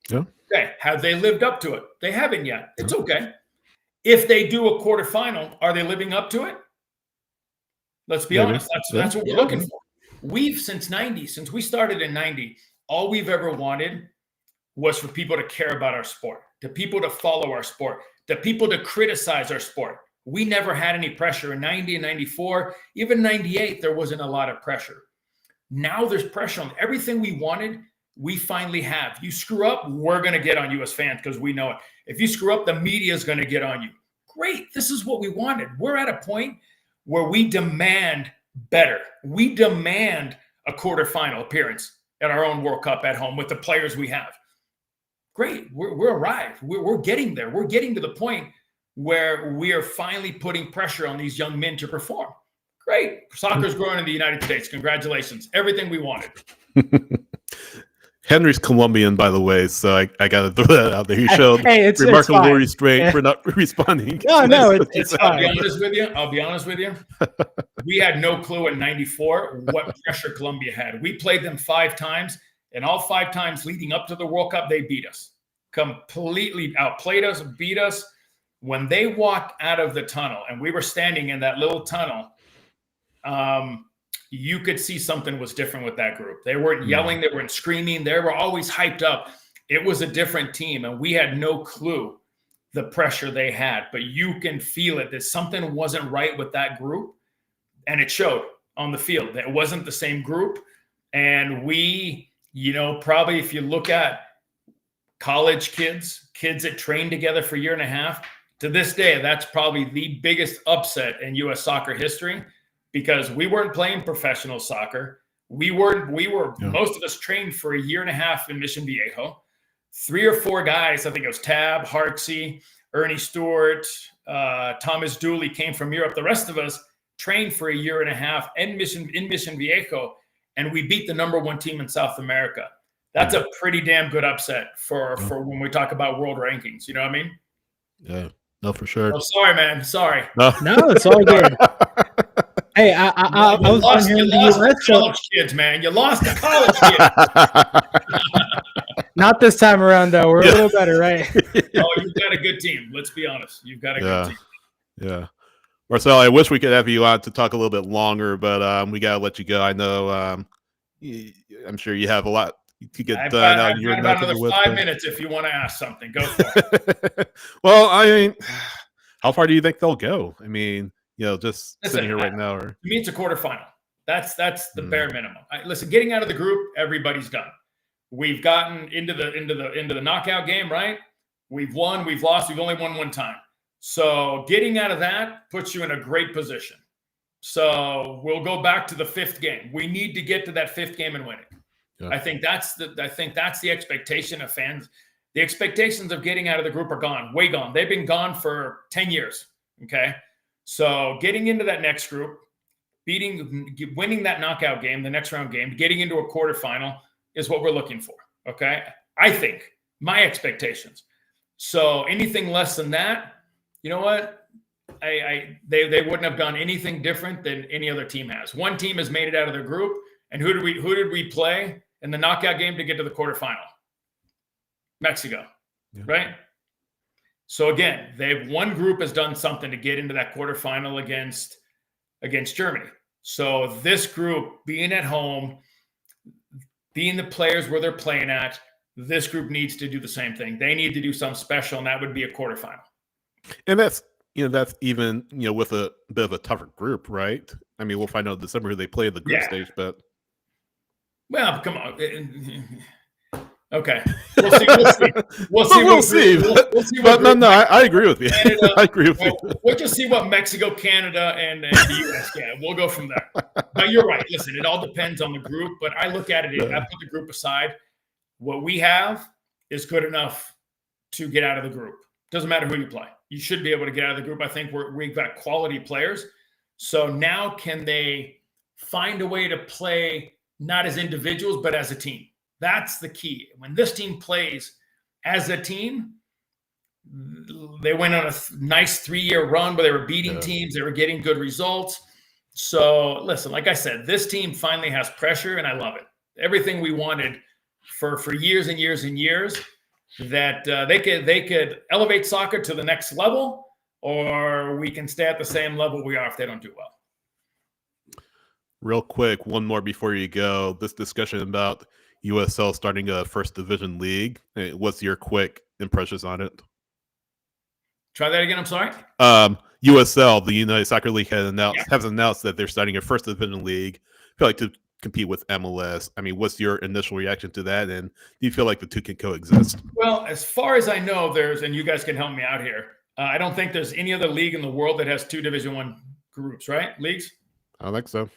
Yeah. Okay. Have they lived up to it? They haven't yet. It's okay. If they do a quarterfinal, are they living up to it? Let's be honest. That's what we're looking for. We've since we started in 90, all we've ever wanted was for people to care about our sport, to people to follow our sport, to people to criticize our sport. We never had any pressure in 90 and 94. Even 98, there wasn't a lot of pressure. Now there's pressure on everything we wanted. We finally have. You screw up, we're going to get on you as fans because we know it. If you screw up, the media is going to get on you. Great. This is what we wanted. We're at a point where we demand better. We demand a quarterfinal appearance at our own World Cup at home with the players we have. Great. We're arrived. We're getting there. We're getting to the point where we are finally putting pressure on these young men to perform. Great. Soccer's growing in the United States. Congratulations. Everything we wanted. Henry's Colombian, by the way, so I got to throw that out there. He showed remarkable restraint for not responding. No, it's fine. I'll be honest with you. We had no clue in 94 what pressure Colombia had. We played them 5 times, and all 5 times leading up to the World Cup, they beat us. Completely outplayed us, beat us. When they walked out of the tunnel, and we were standing in that little tunnel, you could see something was different with that group. They weren't yelling. They weren't screaming. They were always hyped up. It was a different team, and we had no clue the pressure they had. But you can feel it that something wasn't right with that group, and it showed on the field. That it wasn't the same group. And we, probably if you look at college kids that trained together for a year and a half, to this day, that's probably the biggest upset in U.S. soccer history, because we weren't playing professional soccer. We were most of us trained for a year and a half in Mission Viejo. 3 or 4 guys, I think it was Tab, Harksey, Ernie Stewart, Thomas Dooley came from Europe. The rest of us trained for a year and a half in Mission Viejo, and we beat the #1 team in South America. That's a pretty damn good upset for when we talk about world rankings. You know what I mean? Yeah. No, for sure. Oh, sorry, man. Sorry. No, it's all good. Hey, I was lost, here in the US US, college kids, man. You lost the college kids. Not this time around, though. We're a little better, right? Oh, you've got a good team. Let's be honest. You've got a good team. Yeah. Marcel, I wish we could have you on to talk a little bit longer, but we got to let you go. I know I'm sure you have a lot to get done. I've got about another 5 minutes if you want to ask something. Go for it. Well, I mean, how far do you think they'll go? I mean, just sitting here right now. Or... To me, it's a quarterfinal. That's the bare minimum. Listen, getting out of the group, everybody's done. We've gotten into the knockout game, right? We've won, we've lost, we've only won one time. So getting out of that puts you in a great position. So we'll go back to the 5th game. We need to get to that 5th game and win it. Yeah. I think that's the expectation of fans. The expectations of getting out of the group are gone, way gone. They've been gone for 10 years. Okay. So getting into that next group, winning that knockout game, the next round game, getting into a quarterfinal is what we're looking for. Okay. I think my expectations. So anything less than that, you know what? They wouldn't have done anything different than any other team has. One team has made it out of their group. And who did we play in the knockout game to get to the quarterfinal? Mexico, right? So again, one group has done something to get into that quarterfinal against Germany. So this group, being at home, being the players where they're playing at, this group needs to do the same thing. They need to do something special, and that would be a quarterfinal. And that's even with a bit of a tougher group, right? I mean, we'll find out in December who they play in the group stage, but. Well, come on. Okay. We'll see. But no, I agree with you. Canada, I agree with you. We'll just see what Mexico, Canada, and the U.S. get. We'll go from there. But you're right. Listen, it all depends on the group. But I look at it, I put the group aside. What we have is good enough to get out of the group. Doesn't matter who you play. You should be able to get out of the group. I think we've got quality players. So now can they find a way to play not as individuals, but as a team? That's the key. When this team plays as a team, they went on a nice 3-year run where they were beating teams. They were getting good results. So listen, like I said, this team finally has pressure, and I love it. Everything we wanted for years and years and years, that they could elevate soccer to the next level, or we can stay at the same level we are if they don't do well. Real quick, one more before you go. This discussion about USL starting a first division league. What's your quick impressions on it? Try that again. I'm sorry. USL, the United Soccer League, has announced that they're starting a first division league. I feel like to compete with MLS. I mean, what's your initial reaction to that? And do you feel like the two can coexist? Well, as far as I know, and you guys can help me out here. I don't think there's any other league in the world that has 2 Division I groups, right? Leagues? I think so.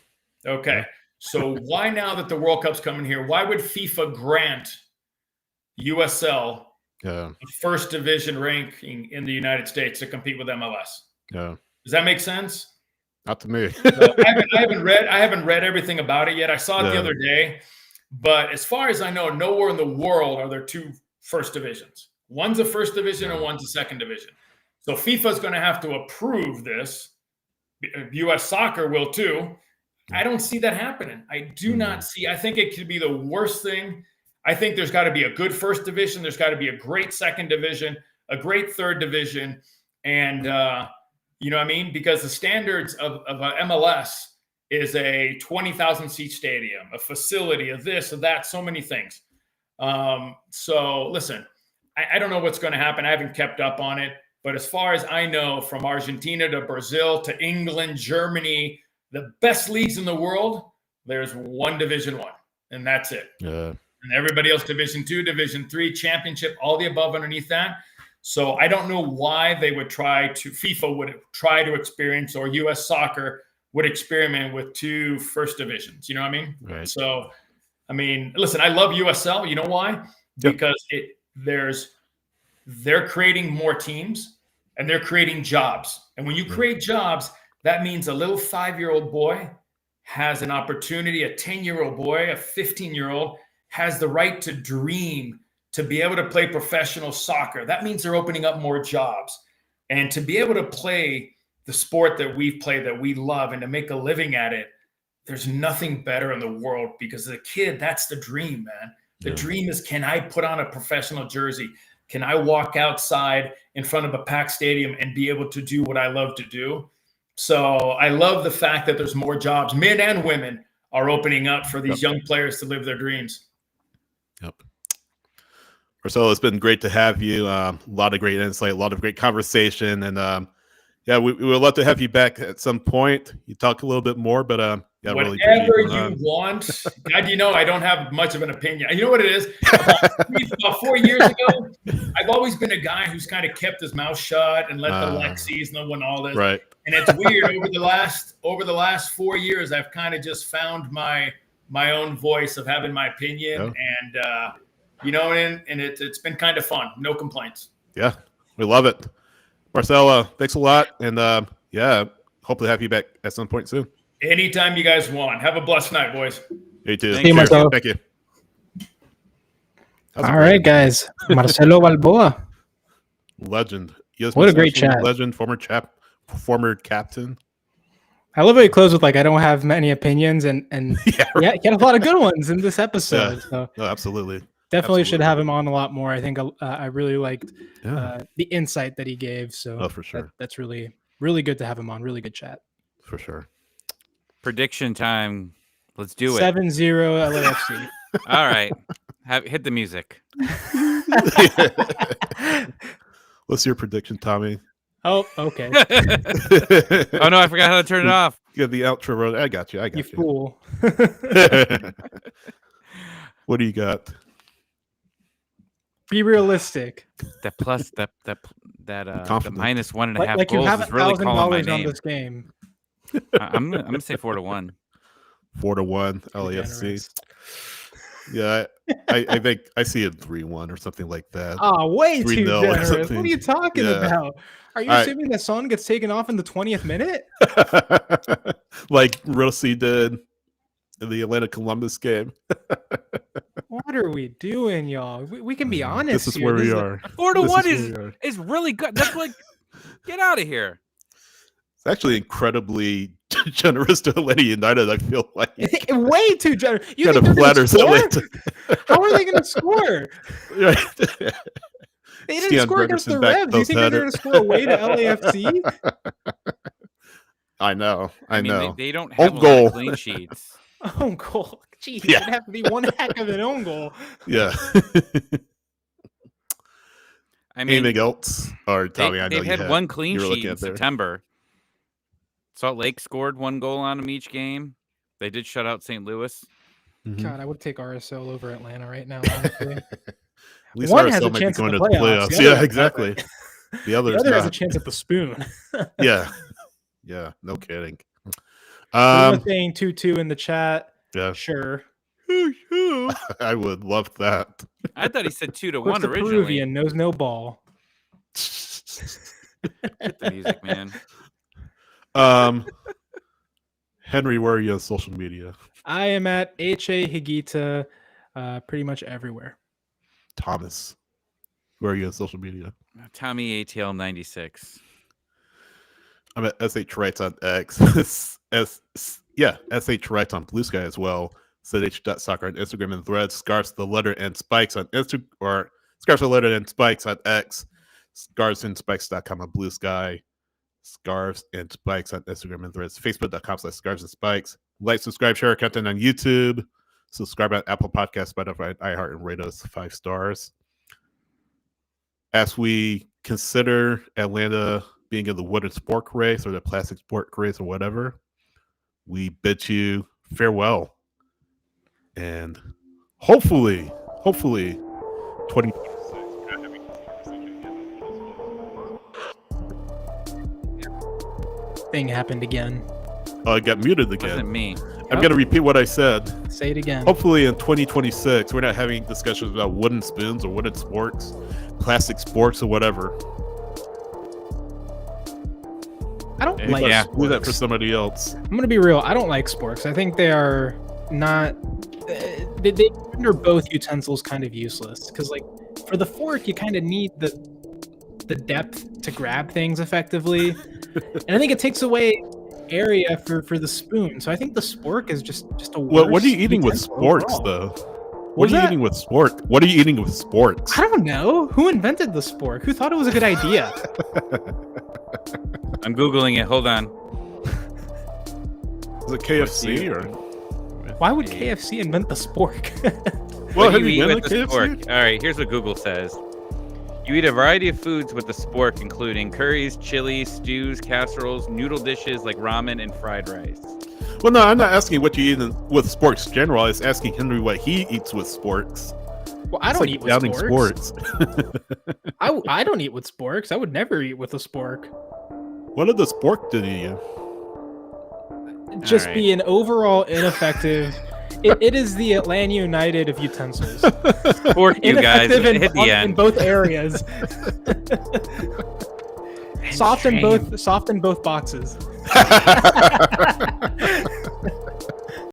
Okay. Yeah. So why, now that the World Cup's coming here, why would FIFA grant USL a first division ranking in the United States to compete with MLS? Yeah. Does that make sense? Not to me. I haven't read everything about it yet. I saw it the other day, but as far as I know, nowhere in the world are there 2 first divisions. One's a first division and one's a second division. So FIFA is going to have to approve this. U.S. Soccer will too. I don't see that happening. I do not see. I think it could be the worst thing. I think there's got to be a good first division. There's got to be a great second division, a great third division, and you know what I mean? Because the standards of MLS is a 20,000 seat stadium, a facility, of this, of that, so many things. So listen, I don't know what's going to happen. I haven't kept up on it. But as far as I know, from Argentina to Brazil to England, Germany, the best leagues in the world, there's one Division I, and that's it. Yeah. And everybody else, Division II, Division III, Championship, all the above underneath that. So I don't know why they would FIFA would try to experience, or U.S. Soccer would experiment with 2 first divisions. You know what I mean? Right. So, I mean, listen, I love USL. You know why? Because they're creating more teams and they're creating jobs. And when you create jobs, that means a little 5-year-old boy has an opportunity, a 10-year-old boy, a 15-year-old has the right to dream, to be able to play professional soccer. That means they're opening up more jobs. And to be able to play the sport that we've played, that we love, and to make a living at it, there's nothing better in the world, because as a kid, that's the dream, man. The dream is, can I put on a professional jersey? Can I walk outside in front of a packed stadium and be able to do what I love to do? So I love the fact that there's more jobs. Men and women are opening up for these young players to live their dreams. Yep. Marcelo, it's been great to have you. A lot of great insight, a lot of great conversation. And yeah, we would love to have you back at some point. You talk a little bit more, but yeah, whatever really you want. God, you know, I don't have much of an opinion. You know what it is? About 4 years ago, I've always been a guy who's kind of kept his mouth shut and let the Lexis know when all this. Right. And it's weird. Over the last 4 years, I've kind of just found my own voice of having my opinion, and you know, and it's been kind of fun. No complaints. Yeah, we love it. Marcelo, thanks a lot, and yeah, hope to have you back at some point soon. Anytime you guys want. Have a blessed night, boys. You too. Thank you, Marcelo. Thank you. All right, guys. Marcelo Balboa. Legend. What a great chat. Legend, former captain. I love how he closed with, like, I don't have many opinions, and yeah, he had a lot of good ones in this episode. Yeah. So No, absolutely. definitely should have him on a lot more. I think I really liked the insight that he gave. So for sure. That's really, really good to have him on. Really good chat. For sure. Prediction time. Let's do it. 7-0 LAFC. All right. Hit the music. What's your prediction, Tommy? Oh, okay. Oh, no, I forgot how to turn it off. Yeah, the outro road. I got you. You fool. What do you got? Be realistic. That plus that the minus 1.5 Like you goals have is really calling my $1,000 on name. this game. I'm gonna say 4-1. 4-1 LAFC. Yeah, I think I see it 3-1 or something like that. Oh, way too 3-0 or generous. What something. are you talking about? Are you assuming that Son gets taken off in the 20th minute? Like Rossi did in the Atlanta Columbus game. What are we doing, y'all? We can be honest. This is where we are. 4-1 is really good. That's like, get out of here. It's actually incredibly generous to Atlanta United, I feel like. Way too generous. You kind think of they're gonna flatters score? Atlanta. How are they going to score? Right. They didn't Stian score against the Bergerson back Revs. Do you think they're going to score away to LAFC? I know. I mean, they don't have Own a lot goal. of clean sheets. Own goal. Jeez, Yeah. it'd have to be one heck of an own goal. Yeah. I mean, Anything else? Or Tommy, I know they've you had one clean you were sheet looking in at there. September. Salt Lake scored 1 goal on them each game. They did shut out St. Louis. Mhm. God, I would take RSL over Atlanta right now, honestly. At least One RSL has a might be chance at going the to the playoffs. playoffs. The other Yeah, has exactly. nothing. The The other other has a not. chance at the spoon. Yeah. Yeah, no kidding. Someone saying 2-2 in the chat. Yeah. Sure. I would love that. I thought he said 2-1 Course, the originally. Peruvian knows no ball. Hit the music, man. Henry, where are you on social media? I am at H.A. Higuita pretty much everywhere. Thomas, where are you on social media? Tommy ATL 96. I'm at SH Wrights on X. SH Wrights on Blue Sky as well. SH.soccer on Instagram and Threads. Scarves the letter and spikes on Instagram, or Scarves the letter and spikes on X. Scarvesandspikes.com on Blue Sky. Scarves and Spikes on Instagram and Threads. Facebook.com/scarvesandspikes. Like, subscribe, share our content on YouTube. Subscribe at Apple Podcasts, Spotify, iHeart, and rate us 5 stars. As we consider Atlanta being in the wooden sport race or the plastic sport race or whatever, we bid you farewell. And hopefully 2026. Thing happened again. Oh, I got muted It wasn't again. me. I'm going to repeat what I said. Say it again. Hopefully in 2026, we're not having discussions about wooden spoons or wooden sports, plastic sports or whatever. I don't Yeah. like Yeah. sporks. Do that for somebody else. I'm gonna be real. I don't like sporks. I think they are not. They render both utensils kind of useless. Because like for the fork, you kind of need the depth to grab things effectively, and I think it takes away area for the spoon. So I think the spork is just a. What are you eating with utensil sports overall. though? What What was are you that? eating with sport? What are you eating with sports? I don't know. Who invented the spork? Who thought it was a good idea? I'm Googling it. Hold on. Is it KFC or? Why would KFC invent the spork? Well, What have do you you eat been with to the KFC? spork? All right, here's what Google says. You eat a variety of foods with the spork, including curries, chilies, stews, casseroles, noodle dishes like ramen, and fried rice. Well, no, I'm not asking what you eat with sports in general. I was asking Henry what he eats with sports. Well, I It's don't like eat with downing sporks. sports. I don't eat with sporks. I would never eat with a spork. What did the spork do to you? Just right. be an overall ineffective. It is the Atlanta United of utensils. Spork, you guys. Ineffective Hit the in end. both areas. Soft in both boxes.